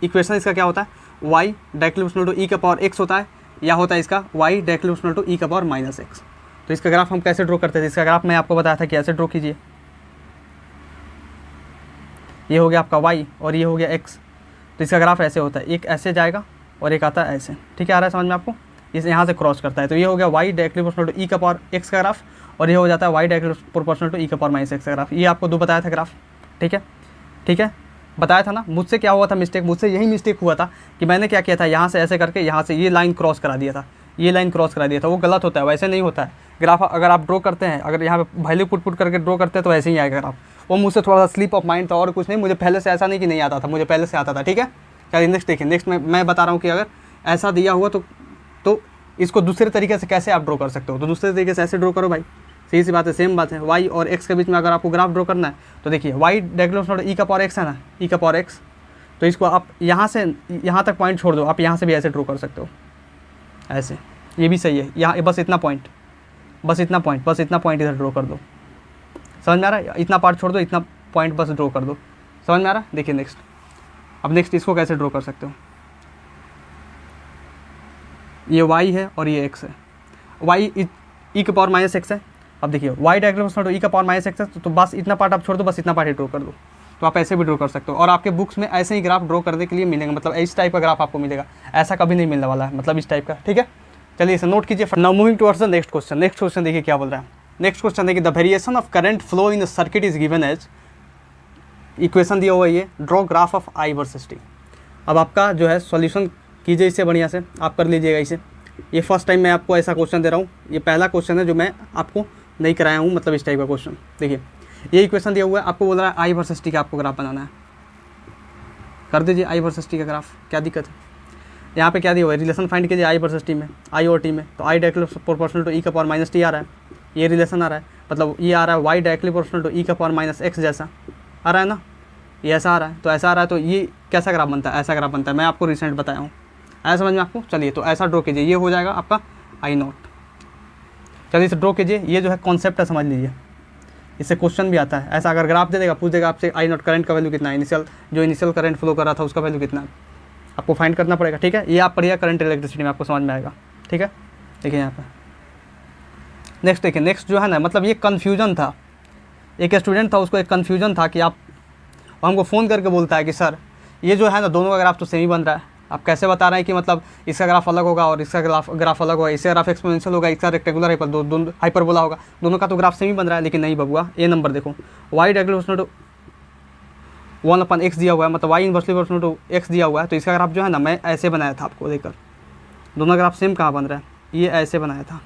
इक्वेशन इसका क्या होता है, y डायरेक्टली = e⁻x होता है, या होता है इसका y डायरेक्टली = e⁻−x। तो इसका ग्राफ हम कैसे ड्रॉ करते थे, इसका ग्राफ मैं आपको बताया था कि ऐसे ड्रॉ कीजिए। ये हो गया आपका y और ये हो गया x। तो इसका ग्राफ ऐसे होता है, एक ऐसे जाएगा और एक आता है ऐसे, ठीक है, आ रहा है समझ में आपको। इसे यहाँ से क्रॉस करता है, तो ये हो गया y डायरेक्टली = e⁻x का ग्राफ, और ये हो जाता है y डायरेक्टली = e⁻−x का ग्राफ। ये आपको दो बताया था ग्राफ, ठीक है, ठीक है, बताया था ना। मुझसे क्या हुआ था मिस्टेक, मुझसे यही मिस्टेक हुआ था कि मैंने क्या किया था, यहाँ से ऐसे करके यहाँ से ये लाइन क्रॉस करा दिया था, ये लाइन क्रॉस करा दिया था। वो गलत होता है, वैसे नहीं होता है ग्राफ। अगर आप ड्रॉ करते हैं, अगर यहाँ पे वैल्यू पुट करके ड्रॉ करते हैं तो ऐसे ही आएगा ग्राफ। वो मुझसे थोड़ा सा स्लिप ऑफ माइंड था और कुछ नहीं, मुझे पहले से ऐसा नहीं कि नहीं आता था, मुझे पहले से आता था, ठीक है। चलिए नेक्स्ट देखिए। नेक्स्ट मैं बता रहा हूँ कि अगर ऐसा दिया हुआ तो इसको दूसरे तरीके से कैसे आप ड्रॉ कर सकते हो। तो दूसरे तरीके से ऐसे ड्रॉ करो भाई, सही सी बात है, सेम बात है। y और x के बीच में अगर आपको ग्राफ ड्रॉ करना है तो देखिए y डायरेक्टली e⁻x है ना, e⁻x, तो इसको आप यहाँ से यहाँ तक पॉइंट छोड़ दो, आप यहाँ से भी ऐसे ड्रॉ कर सकते हो, ऐसे, ये भी सही है। यहाँ बस इतना पॉइंट, बस इतना पॉइंट इधर ड्रॉ कर दो, समझ में आ रहा है। इतना पार्ट छोड़ दो, इतना पॉइंट बस ड्रॉ कर दो, समझ में आ रहा है। देखिए नेक्स्ट, अब नेक्स्ट इसको कैसे ड्रॉ कर सकते हो। ये y है और ये x है, y e⁻−x है। अब देखिए y डायरेक्टली e⁻−x है, तो बस इतना पार्ट आप छोड़ दो, बस इतना पार्ट ही ड्रॉ कर दो। तो आप ऐसे भी ड्रॉ कर सकते हो, और आपके बुक्स में ऐसे ही ग्राफ ड्रॉ करने के लिए मिलेंगे, मतलब इस टाइप का ग्राफ आपको मिलेगा, ऐसा कभी नहीं मिलने वाला है, मतलब इस टाइप का, ठीक है। चलिए इसे नोट कीजिए। Now moving towards the next question. Next question देखिए क्या बोल रहा है। नेक्स्ट क्वेश्चन देखिए, the variation of current flow in circuit is given as, equation दिया हुआ है ये, draw graph of I versus T। अब आपका जो है सॉल्यूशन कीजिए इसे बढ़िया से, आप कर लीजिएगा इसे। ये फर्स्ट टाइम मैं आपको ऐसा क्वेश्चन दे रहा हूँ, ये पहला क्वेश्चन है जो मैं आपको नहीं कराया हूँ, मतलब इस टाइप का क्वेश्चन। देखिए ये इक्वेशन दिया हुआ है, आपको बोल रहा है आई वर्सेस टी का आपको ग्राफ बनाना है, कर दीजिए आई वर्सेस टी का ग्राफ, क्या दिक्कत है। यहाँ पे क्या दिया हुआ है, रिलेशन फाइंड कीजिए आई वर्सेस टी में, आई और टी में, तो I directly proportional to E का पावर माइनस टी आ रहा है, ये रिलेशन आ रहा है, मतलब ये आ रहा है Y directly proportional to E का पावर माइनस एक्स जैसा आ रहा है ना, ये ऐसा आ रहा है, तो ऐसा आ रहा है, तो ये कैसा ग्राफ बनता है, ऐसा ग्राफ बनता है, मैं आपको रिसेंट बताया हूँ, ऐसा समझ में आपको। चलिए तो ऐसा ड्रॉ कीजिए, ये हो जाएगा आपका आई नॉट। चलिए इसे ड्रॉ कीजिए, ये जो है कॉन्सेप्ट है, समझ लीजिए, इससे क्वेश्चन भी आता है। ऐसा अगर ग्राफ दे देगा, पूछ देगा आपसे आई नॉट करंट का वैल्यू कितना है, इनिशियल करंट फ्लो कर रहा था उसका वैल्यू कितना है, आपको फाइंड करना पड़ेगा, ठीक है। ये आप पढ़िए करंट इलेक्ट्रिसिटी में, आपको समझ में आएगा, ठीक है। देखिए यहाँ पे नेक्स्ट देखिए, नेक्स्ट जो है ना, मतलब ये कन्फ्यूजन था, एक स्टूडेंट था, उसको एक कन्फ्यूजन था कि आप, हमको फ़ोन करके बोलता है कि सर ये जो है ना दोनों का ग्राफ तो सेम ही बन रहा है, आप कैसे बता रहे हैं कि मतलब इसका ग्राफ अलग होगा और इसका ग्राफ अलग होगा, इसका ग्राफ एक्सपोनेंशियल होगा, इसका रेक्टेंगुलर हाइपरबोला होगा, दोनों का तो ग्राफ सेम ही बन रहा है। लेकिन नहीं बबुआ, ये नंबर देखो, वाई डायरेक्टली टू 1/x दिया हुआ है, मतलब y inversely proportional to x दिया हुआ है, तो इसका ग्राफ जो है ना मैं ऐसे बनाया था, आपको देखकर दोनों ग्राफ सेम कहाँ बन रहा है, ये ऐसे बनाया था,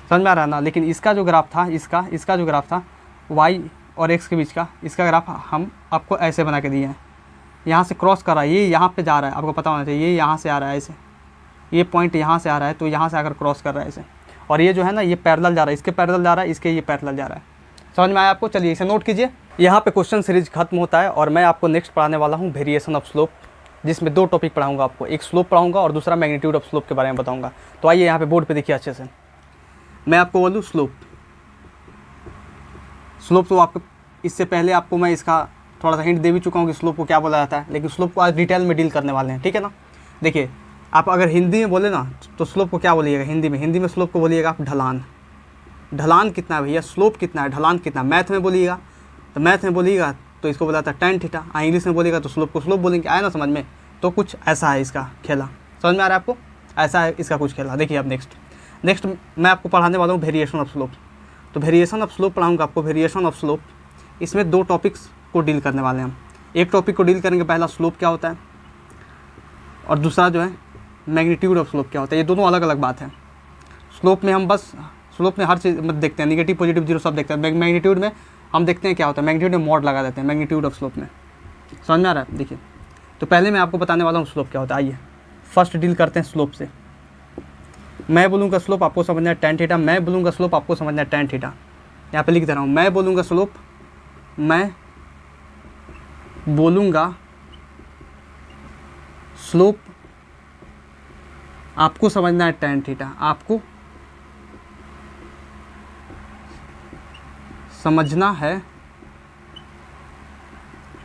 समझ में आ रहा है ना। लेकिन इसका जो ग्राफ था, इसका जो ग्राफ था y और x के बीच का, इसका ग्राफ हम आपको ऐसे बना के दिए हैं, यहाँ से क्रॉस कर रहा है, ये यहाँ पे जा रहा है, आपको पता होना चाहिए, ये यहाँ से आ रहा है ऐसे, ये पॉइंट यहाँ से आ रहा है, तो यहाँ से आकर क्रॉस कर रहा है ऐसे, और ये जो है ना ये पैरेलल जा रहा है, इसके पैरेलल जा रहा है, इसके ये पैरेलल जा रहा है, समझ में आया आपको। चलिए इसे नोट कीजिए। यहाँ पे क्वेश्चन सीरीज खत्म होता है और मैं आपको नेक्स्ट पढ़ाने वाला हूँ वेरिएशन ऑफ स्लोप, जिसमें 2 टॉपिक पढ़ाऊंगा आपको, एक स्लोप पढ़ाऊंगा और दूसरा मैग्नीट्यूड ऑफ स्लोप के बारे में बताऊंगा। तो आइए यहाँ पे बोर्ड पे देखिए अच्छे से, मैं आपको बोलूँ स्लोप तो आपको इससे पहले आपको मैं इसका थोड़ा सा हिंट दे भी चुका हूँ कि स्लोप को क्या बोला जाता है, लेकिन स्लोप को आज डिटेल में डील करने वाले हैं, ठीक है ना। देखिए आप अगर हिंदी में बोले ना तो स्लोप को क्या बोलिएगा, हिंदी में स्लोप को बोलिएगा आप ढलान। ढलान कितना है भैया, स्लोप कितना है, ढलान कितना। मैथ में बोलिएगा तो इसको बोला था tan थीटा, इंग्लिश में बोलेगा तो स्लोप को स्लोप बोलेंगे, आया ना समझ में। तो कुछ ऐसा है इसका खेला, समझ में आ रहा है आपको, ऐसा है इसका कुछ खेला। देखिए अब नेक्स्ट मैं आपको पढ़ाने वाला हूँ वेरिएशन ऑफ स्लोप। तो वेरिएशन ऑफ स्लोप पढ़ाऊँगा आपको, वेरिएशन ऑफ स्लोप, इसमें 2 टॉपिक्स को डील करने वाले हैं हम। एक टॉपिक को डील करेंगे, पहला स्लोप क्या होता है, और दूसरा जो है मैग्नीट्यूड ऑफ स्लोप क्या होता है। ये दोनों अलग अलग बात है। स्लोप में हम बस स्लोप में हर चीज़ देखते हैं, नेगेटिव पॉजिटिव जीरो सब देखते हैं। मैग्नीट्यूड में हम देखते हैं क्या होता है, मैग्नीट्यूड में मॉड लगा देते हैं मैग्नीट्यूड ऑफ स्लोप में, समझ में आ रहा है। देखिए तो पहले मैं आपको बताने वाला हूँ स्लोप क्या होता है। आइए फर्स्ट डील करते हैं स्लोप से। मैं बोलूँगा स्लोप, आपको समझना है tan थीटा, मैं बोलूँगा स्लोप, आपको समझना है tan थीटा। यहाँ पे लिख दे रहा हूँ, मैं बोलूँगा स्लोप, मैं बोलूँगा स्लोप, आपको समझना है tan थीटा, आपको समझना है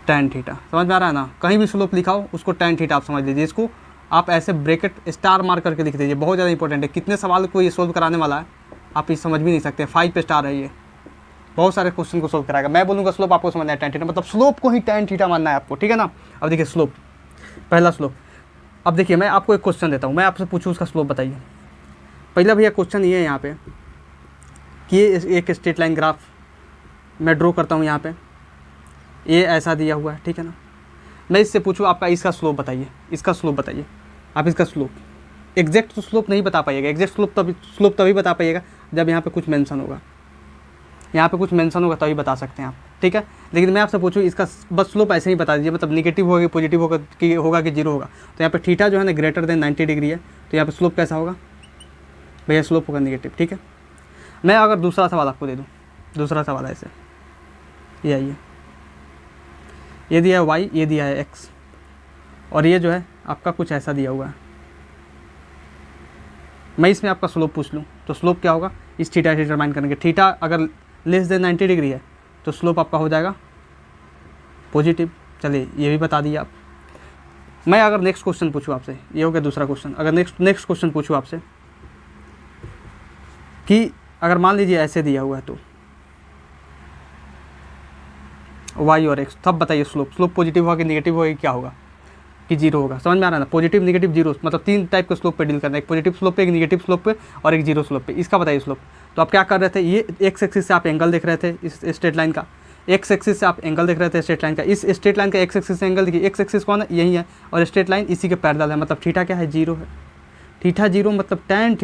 tan थीटा। समझ में आ रहा है ना, कहीं भी स्लोप लिखा हो उसको tan थीटा आप समझ लीजिए। इसको आप ऐसे ब्रैकेट स्टार मार्क करके लिख दीजिए, बहुत ज़्यादा इंपॉर्टेंट है। कितने सवाल को ये सोल्व कराने वाला है आप ये समझ भी नहीं सकते, 5 पे स्टार है ये, बहुत सारे क्वेश्चन को सोल्व कराएगा। मैं बोलूँगा स्लोप, आपको समझना है tan थीटा, मतलब स्लोप को ही tan थीटा मानना है आपको, ठीक है ना। अब देखिए स्लोप, पहला स्लोप। अब देखिए मैं आपको एक क्वेश्चन देता हूँ, मैं आपसे पूछूँ उसका स्लोप बताइए। पहला भैया क्वेश्चन ये है यहाँ पे कि ये एक स्ट्रेट लाइन ग्राफ मैं ड्रॉ करता हूँ, यहाँ पे ये ऐसा दिया हुआ है, ठीक है ना। मैं इससे पूछूँ आपका इसका स्लोप बताइए, इसका स्लोप बताइए आप, इसका स्लोप। एग्जैक्ट तो स्लोप नहीं बता पाइएगा, एग्जैक्ट स्लोप तभी बता पाइएगा जब यहाँ पे कुछ मेंशन होगा, यहाँ पे कुछ मेंशन होगा तभी बता सकते हैं आप, ठीक है। लेकिन मैं आपसे पूछूँ इसका बस स्लोप ऐसे ही बता दीजिए, मतलब नेगेटिव होगा कि पॉजिटिव होगा कि जीरो होगा। तो यहाँ पे थीटा जो है ना ग्रेटर देन 90 डिग्री है, तो यहाँ पे स्लोप कैसा होगा भैया, स्लोप होगा नेगेटिव, ठीक है। मैं अगर दूसरा सवाल आपको दे दूँ, दूसरा सवाल ऐसे, ये आइए, ये दिया है y, ये दिया है x, और ये जो है आपका कुछ ऐसा दिया हुआ है। मैं इसमें आपका स्लोप पूछ लूँ तो स्लोप क्या होगा, इस थीटा से डिटरमाइन करेंगे। थीटा अगर लेस देन 90 डिग्री है तो स्लोप आपका हो जाएगा पॉजिटिव। चलिए ये भी बता दिए आप। मैं अगर नेक्स्ट क्वेश्चन पूछूँ आपसे, ये हो गया दूसरा क्वेश्चन। अगर नेक्स्ट क्वेश्चन पूछूँ आपसे कि अगर मान लीजिए ऐसे दिया हुआ है तो y और x, तब बताइए स्लोप पॉजिटिव होगा कि नेगेटिव होगा कि क्या होगा, कि जीरो होगा। समझ में आ रहा है ना, पॉजिटिव नेगेटिव जीरो, मतलब 3 टाइप के स्लोप पे डील करना है, एक पॉजिटिव स्लोप पे, एक नेगेटिव स्लोप पे और एक जीरो स्लोप पे। इसका बताइए स्लोप। तो आप क्या कर रहे थे, ये एक्स एक्सिस से आप एंगल देख रहे थे इस स्ट्रेट लाइन का, एक्स एक्सिस से आप एंगल देख रहे थे स्ट्रेट लाइन का, इस स्ट्रेट लाइन का एक्स एक्सिस से एंगल देखिए, एक्स एक्सिस कौन है, यही है, और स्ट्रेट लाइन इसी के पैरेलल है, मतलब थीटा क्या है, जीरो है। थीटा जीरो मतलब टेन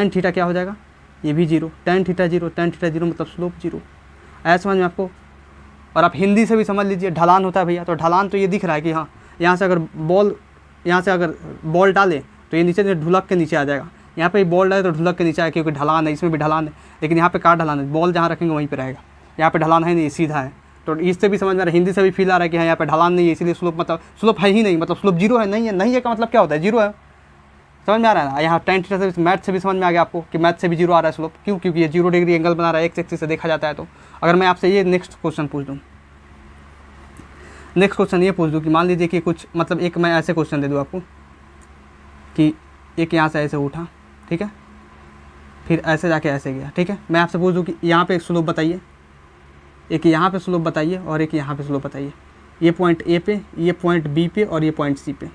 थीटा क्या हो जाएगा, ये भी जीरो, टेन थीटा जीरो मतलब स्लोप जीरो। ऐसा समझ में आपको। और आप हिंदी से भी समझ लीजिए, ढलान होता है भैया, तो ढलान तो ये दिख रहा है कि हाँ यहाँ से अगर बॉल डाले तो ये नीचे ढुलक के नीचे आ जाएगा, यहाँ पे बॉल डाले तो ढुलक के नीचे आएगा, क्योंकि ढलान है, इसमें भी ढलान है। लेकिन यहाँ पे कहाँ ढलान है, बॉल जहाँ रखेंगे वहीं पे रहेगा, यहाँ पे ढलान है नहीं, सीधा है। तो इससे भी समझ में आ रहा है, हिंदी से भी फील आ रहा है कि हाँ यहाँ पे ढलान नहीं है, इसीलिए स्लोप मतलब स्लोप है ही नहीं, मतलब स्लोप जीरो है। नहीं है का मतलब क्या होता है, जीरो है। समझ में आ रहा है ना। यहाँ टेन थीटा से मैथ से भी समझ में आ गया आपको कि मैथ से भी जीरो आ रहा है स्लोप, क्योंकि ये 0 डिग्री एंगल बना रहा है, एक्स एक्सिस से देखा जाता है। तो अगर मैं आपसे ये नेक्स्ट क्वेश्चन पूछ दूँ, नेक्स्ट क्वेश्चन ये पूछ दूँ कि मान लीजिए कि कुछ मतलब एक मैं ऐसे क्वेश्चन दे दूँ आपको कि एक यहाँ से ऐसे उठा, ठीक है, फिर ऐसे जाके ऐसे गया, ठीक है। मैं आपसे पूछ दूँ कि यहाँ पे एक स्लोप बताइए, एक यहाँ पे स्लोप बताइए और एक यहाँ पे स्लोप बताइए, ये पॉइंट ए पे, ये पॉइंट बी पे और ये पॉइंट सी पे।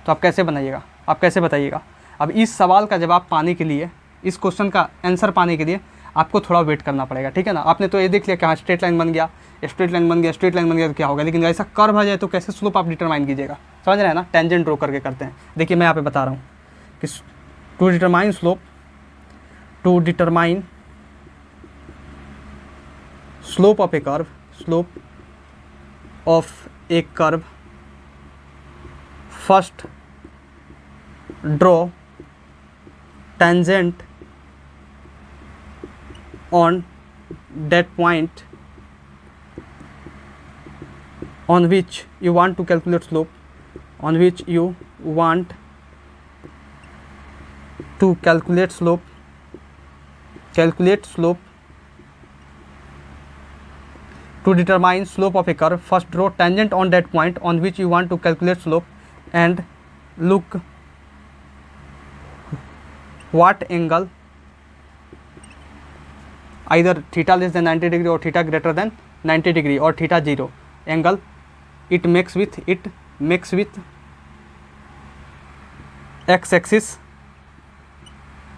तो आप कैसे बनाइएगा, आप कैसे बताइएगा। अब इस सवाल का जवाब पाने के लिए, इस क्वेश्चन का आंसर पाने के लिए आपको थोड़ा वेट करना पड़ेगा, ठीक है ना। आपने तो ये देख लिया कि हाँ स्ट्रेट लाइन बन गया, स्ट्रेट लाइन बन गया, स्ट्रेट लाइन बन गया तो क्या होगा, लेकिन ऐसा कर्व आ जाए तो कैसे स्लोप आप डिटरमाइन कीजिएगा, समझ रहे हैं ना। टेंजेंट ड्रॉ करके करते हैं। देखिए मैं यहाँ पे बता रहा हूँ कि to determine slope of a curve, first draw tangent on that point on which you want to calculate slope, calculate slope to determine slope of a curve. First draw tangent on that point on which you want to calculate slope and look what angle, either theta less than 90 degree or theta greater than 90 degree or theta 0 angle it makes with x axis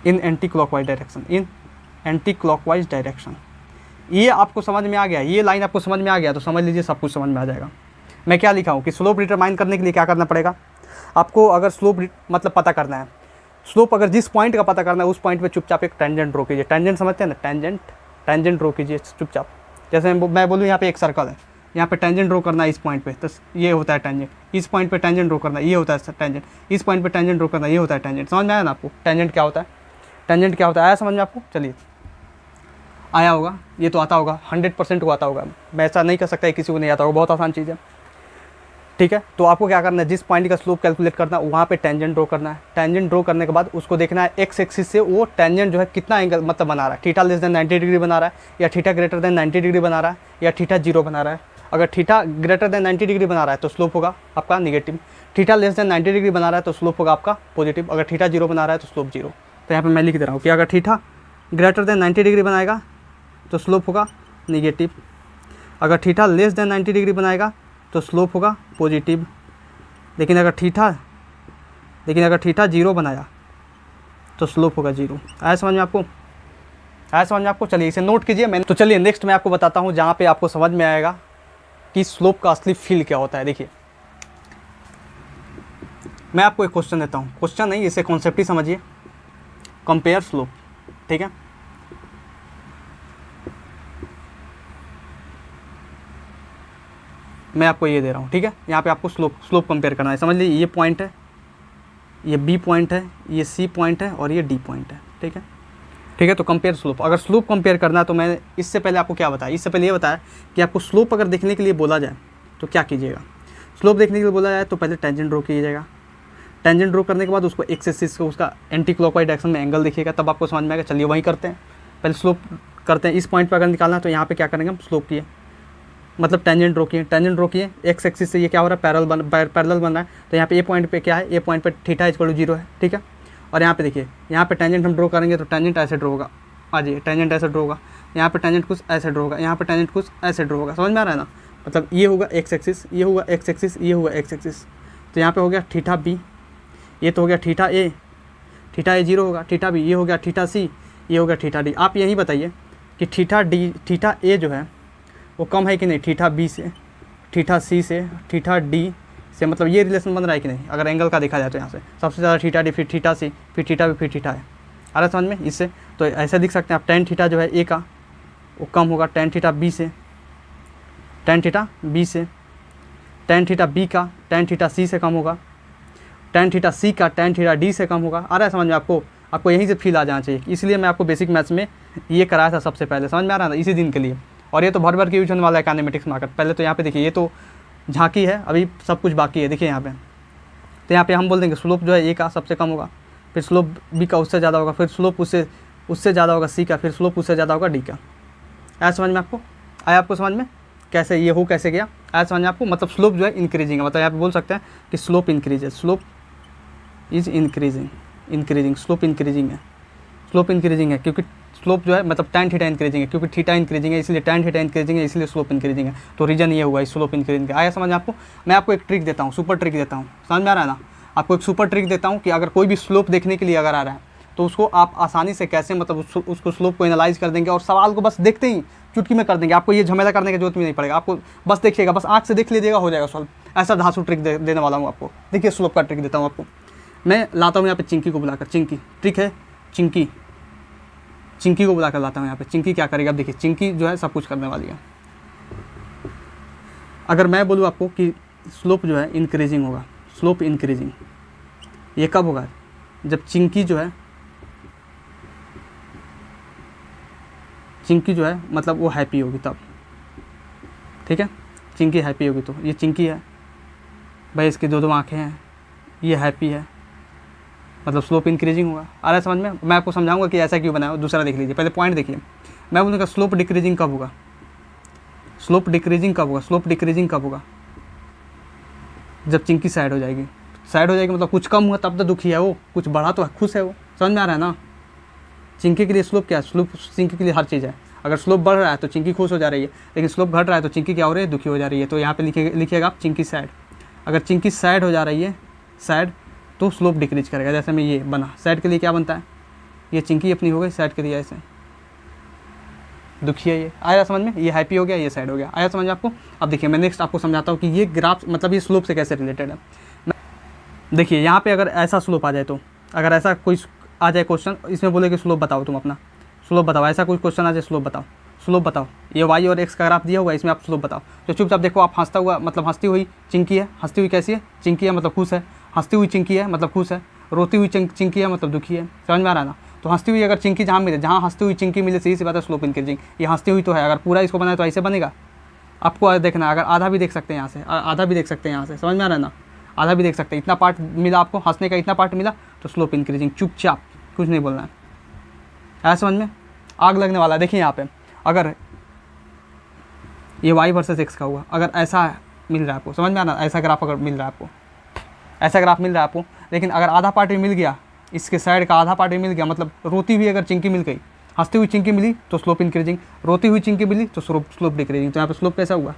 in anti clockwise direction। ये आपको समझ में आ गया, ये line आपको समझ में आ गया तो समझ लीजिए सब कुछ समझ में आ जाएगा। मैं क्या लिखा हूँ कि स्लोप डिटरमाइन करने के लिए क्या करना पड़ेगा आपको, अगर स्लोप मतलब पता करना है, स्लोप अगर जिस पॉइंट का पता करना है उस पॉइंट पे चुपचाप एक टेंजेंट ड्रॉ कीजिए। टेंजेंट समझते हैं ना, टेंजेंट ड्रॉ कीजिए चुपचाप। जैसे मैं बोलूँ यहाँ पे एक सर्कल है, यहाँ पे टेंजेंट ड्रॉ करना है इस पॉइंट पे, तो ये होता है टेंजेंट। इस पॉइंट पे टेंजेंट ड्रॉ करना ये होता है टेंजेंट। इस पॉइंट पे टेंजेंट ड्रॉ करना ये होता है टेंजेंट। समझ में आया ना आपको टेंजेंट क्या होता है, आया समझ में आपको। चलिए आया होगा, ये तो आता होगा, 100% को आता होगा। मैं ऐसा नहीं कर सकता किसी को नहीं आता होगा, बहुत आसान चीज़ है, ठीक है। तो आपको क्या करना है, जिस पॉइंट का स्लोप कैलकुलेट करना है वहाँ पे टेंजेंट ड्रॉ करना है। टेंजेंट ड्रॉ करने के बाद उसको देखना है एक्स एक्सिस से वो टेंजेंट जो है कितना एंगल मतलब बना रहा है, थीटा लेस देन 90 डिग्री बना रहा है या थीटा ग्रेटर देन 90 डिग्री बना रहा है या थीटा 0 बना रहा है। अगर थीटा ग्रेटर देन 90 डिग्री बना रहा है तो स्लोप होगा आपका negative, theta less than 90 degree बना रहा है तो स्लोप होगा आपका पॉजिटिव, अगर थीटा 0 बना रहा है तो स्लोप 0। तो यहाँ पर मैं लिख दे रहा हूँ कि अगर थीटा ग्रेटर देन 90 डिग्री बनाएगा तो स्लोप होगा निगेटिव, अगर थीटा लेस देन 90 डिग्री बनाएगा तो स्लोप होगा पॉजिटिव, लेकिन अगर थीटा 0 बनाया तो स्लोप होगा 0। आया समझ में आपको, चलिए इसे नोट कीजिए। मैंने तो चलिए नेक्स्ट मैं आपको बताता हूँ जहाँ पे आपको समझ में आएगा कि स्लोप का असली फील क्या होता है। देखिए मैं आपको एक क्वेश्चन देता हूँ, क्वेश्चन नहीं इसे कॉन्सेप्ट ही समझिए, कंपेयर स्लोप, ठीक है। मैं आपको ये दे रहा हूँ, ठीक है। यहाँ पे आपको स्लोप कंपेयर करना है। समझ लीजिए ये पॉइंट है, ये बी पॉइंट है, ये सी पॉइंट है और ये डी पॉइंट है, ठीक है। तो कंपेयर स्लोप, अगर स्लोप कंपेयर करना है तो मैं इससे पहले आपको क्या बताया, इससे पहले ये बताया कि आपको स्लोप अगर देखने के लिए बोला जाए तो क्या कीजिएगा। स्लोप देखने के लिए बोला जाए तो पहले टेंजेंट ड्रॉ कीजिएगा। टेंजेंट ड्रॉ करने के बाद उसको एक्स एक्सिस को उसका एंटी क्लॉकवाइज डायरेक्शन में एंगल देखिएगा, तब आपको समझ में आएगा। चलिए वहीं करते हैं, पहले स्लोप करते हैं। इस पॉइंट पर अगर निकालना है तो यहाँ पे क्या करेंगे हम, स्लोप किए मतलब टेंजेंट ड्रॉ किए, एक्स एक्सिस से ये क्या हो रहा है, पैरेलल बन रहा है। तो यहाँ पे ए पॉइंट पे क्या है, ए पॉइंट पे थीटा इक्वल टू 0 है, ठीक है। और यहाँ पे देखिए, यहाँ पे टेंजेंट हम ड्रॉ करेंगे तो टेंजेंट ऐसे ड्रॉ होगा, आ जाइए टेंजेंट ऐसे ड्रॉ होगा, यहाँ पे टेंजेंट कुछ ऐसे ड्रॉ होगा, यहाँ पे टेंजेंट कुछ ऐसे ड्रॉ होगा। समझ में आ रहा है ना, मतलब ये होगा एक्स एक्सिस, ये होगा एक्स एक्सिस, ये होगा एक्स एक्सिस। तो यहाँ पे हो गया थीटा बी, ये तो हो गया थीटा ए 0 होगा, थीटा बी ये हो गया थीटा सी, ये हो गया थीटा डी। आप यही बताइए कि थीटा ए जो है वो कम है कि नहीं थीटा बी से, थीटा सी से, थीटा डी से, मतलब ये रिलेशन बन रहा है कि नहीं, अगर एंगल का देखा जाए तो यहाँ से सबसे ज़्यादा थीटा डी, फिर थीटा सी, फिर थीटा भी, फिर थीटा है। आ रहा समझ में इससे? तो ऐसे लिख सकते हैं आप, टेन थीटा जो है ए का वो कम होगा टेन थीटा बी से, टेन थीटा बी से, टेन थीटा बी का टेन थीटा सी से कम होगा, टेन थीटा सी का टेन थीटा डी से कम होगा। आ रहा है समझ में आपको? आपको यहीं से फील आ जाना चाहिए, इसलिए मैं आपको बेसिक मैथ्स में ये कराया था सबसे पहले, समझ में आ रहा है ना, इसी दिन के लिए। और ये तो भर भर के यूज होने वाला है काइनेमेटिक्स मार्केट। पहले तो यहाँ पे देखिए, ये तो झांकी है, अभी सब कुछ बाकी है, देखिए यहाँ पे। तो यहाँ पे हम बोल देंगे स्लोप जो है ए का सबसे कम होगा, फिर स्लोप बी का उससे ज़्यादा होगा, फिर स्लोप उससे ज़्यादा होगा सी का, फिर स्लोप उससे ज़्यादा होगा डी का। आया समझ में आपको? आया आपको समझ में कैसे ये हो कैसे गया? आया समझ में आपको? मतलब स्लोप जो है इंक्रीजिंग है, मतलब यहाँ पे बोल सकते हैं कि स्लोप इंक्रीज है, slope is increasing, slope increasing है, स्लोप इंक्रीजिंग है, क्योंकि स्लोप जो है मतलब tan थीटा इंक्रीजिंग है, क्योंकि थीटा इंक्रीजिंग है इसलिए tan थीटा इंक्रीजिंग है, इसलिए स्लोप इंक्रीजिंग है। तो रीजन ये हुआ इस स्लोप इंक्रीजिंग का। आया समझ में आपको? मैं आपको एक ट्रिक देता हूँ, सुपर ट्रिक देता हूँ, समझ में आ रहा है ना? आपको एक सुपर ट्रिक देता हूँ कि अगर कोई भी स्लोप देखने के लिए अगर आ रहा है तो उसको आप आसानी से कैसे मतलब उसको स्लोप को एनालाइज कर देंगे और सवाल को बस देखते ही चुटकी में कर देंगे। आपको ये झमेला करने की जरूरत भी नहीं पड़ेगा, आपको बस देखिएगा, बस आँख से देख लीजिएगा, हो जाएगा सॉल्व। ऐसा धांसू ट्रिक देने वाला हूँ आपको। देखिए स्लोप का ट्रिक देता हूँ आपको। मैं लाता हूँ यहाँ पे चिंकी को बुलाकर, चिंकी ट्रिक है, चिंकी को बुलाकर लाता हूँ यहाँ पे। चिंकी क्या करेगा? अब देखिए चिंकी जो है सब कुछ करने वाली है। अगर मैं बोलूँ आपको कि स्लोप जो है इंक्रीजिंग होगा, स्लोप इंक्रीजिंग, ये कब होगा? जब चिंकी जो है मतलब वो हैप्पी होगी तब, ठीक है? चिंकी हैप्पी होगी तो ये चिंकी है भाई, इसकी दो आँखें हैं, ये हैप्पी है, मतलब स्लोप इंक्रीजिंग होगा। आ रहा है समझ में? मैं आपको समझाऊंगा कि ऐसा क्यों बनाया। दूसरा देख लीजिए, पहले पॉइंट देखिए। मैं बोलूँगा स्लोप डिक्रीजिंग कब होगा? स्लोप डिक्रीजिंग कब होगा? स्लोप डिक्रीजिंग कब होगा? जब चिंकी साइड हो जाएगी। साइड हो जाएगी मतलब कुछ कम हुआ तब तो दुखी है वो, कुछ बढ़ा तो खुश है वो। समझ में आ रहा है ना? चिंकी के लिए स्लोप क्या है? स्लोप चिंकी के लिए हर चीज़ है। अगर स्लोप बढ़ रहा है तो चिंकी खुश हो जा रही है, लेकिन स्लोप घट रहा है तो चिंकी क्या हो रही है? दुखी हो जा रही है। तो यहाँ पे लिखिएगा आप चिंकी साइड। अगर चिंकी साइड हो जा रही है, साइड, तो स्लोप डिक्रीज करेगा। जैसे में ये बना, साइड के लिए क्या बनता है? ये चिंकी अपनी हो गई, साइड के लिए ऐसे दुखी है ये। आया समझ में? ये हैप्पी हो गया, ये साइड हो गया। आया समझ में आपको? अब देखिए मैं नेक्स्ट आपको समझाता हूँ कि ये ग्राफ मतलब ये स्लोप से कैसे रिलेटेड है। देखिए यहाँ पे अगर ऐसा स्लोप आ जाए, तो अगर ऐसा कोई आ जाए क्वेश्चन, इसमें बोले कि स्लोप बताओ, तुम अपना स्लोप बताओ, ऐसा कोई क्वेश्चन आ जाए, स्लोप बताओ, स्लोप बताओ, ये वाई और एक्स का ग्राफ दिया हुआ है, इसमें आप स्लोप बताओ। तो चुपचाप देखो आप, हंसता हुआ मतलब हंसती हुई चिंकी है, हंसती हुई कैसी है? चिंकी है मतलब खुश है, हंसती हुई चिंकी है मतलब खुश है, रोती हुई चिंकी है मतलब दुखी है। समझ में आ रहा है ना? तो हंसती हुई अगर चिंकी जहाँ मिले, जहाँ हंसती हुई चिंकी मिले, सीधी सी बात है स्लोप इंक्रीजिंग। ये हंसती हुई तो है, अगर पूरा इसको बनाए तो ऐसे बनेगा। आपको देखना, अगर आधा भी देख सकते हैं यहाँ से, आधा भी देख सकते हैं यहाँ से, समझ में आ रहा है ना? आधा भी देख सकते हैं, इतना पार्ट मिला आपको, हंसने का इतना पार्ट मिला, तो स्लोप इंक्रीजिंग। चुपचाप कुछ नहीं बोलना है। ऐसा समझ में? आग लगने वाला है। देखिए यहाँ पे अगर ये y वर्सेस x का हुआ, अगर ऐसा मिल रहा है आपको, समझ में आ रहा है? ऐसा ग्राफ अगर मिल रहा है आपको, ऐसा ग्राफ मिल रहा है आपको, लेकिन अगर आधा पार्ट भी मिल गया, इसके साइड का आधा पार्ट भी मिल गया, मतलब रोती हुई अगर चिंकी मिल गई, हंसती हुई चिंकी मिली तो स्लोप इंक्रीजिंग, रोती हुई चिंकी मिली तो स्लोप डिक्रीजिंग। तो यहाँ पे स्लोप कैसा हुआ?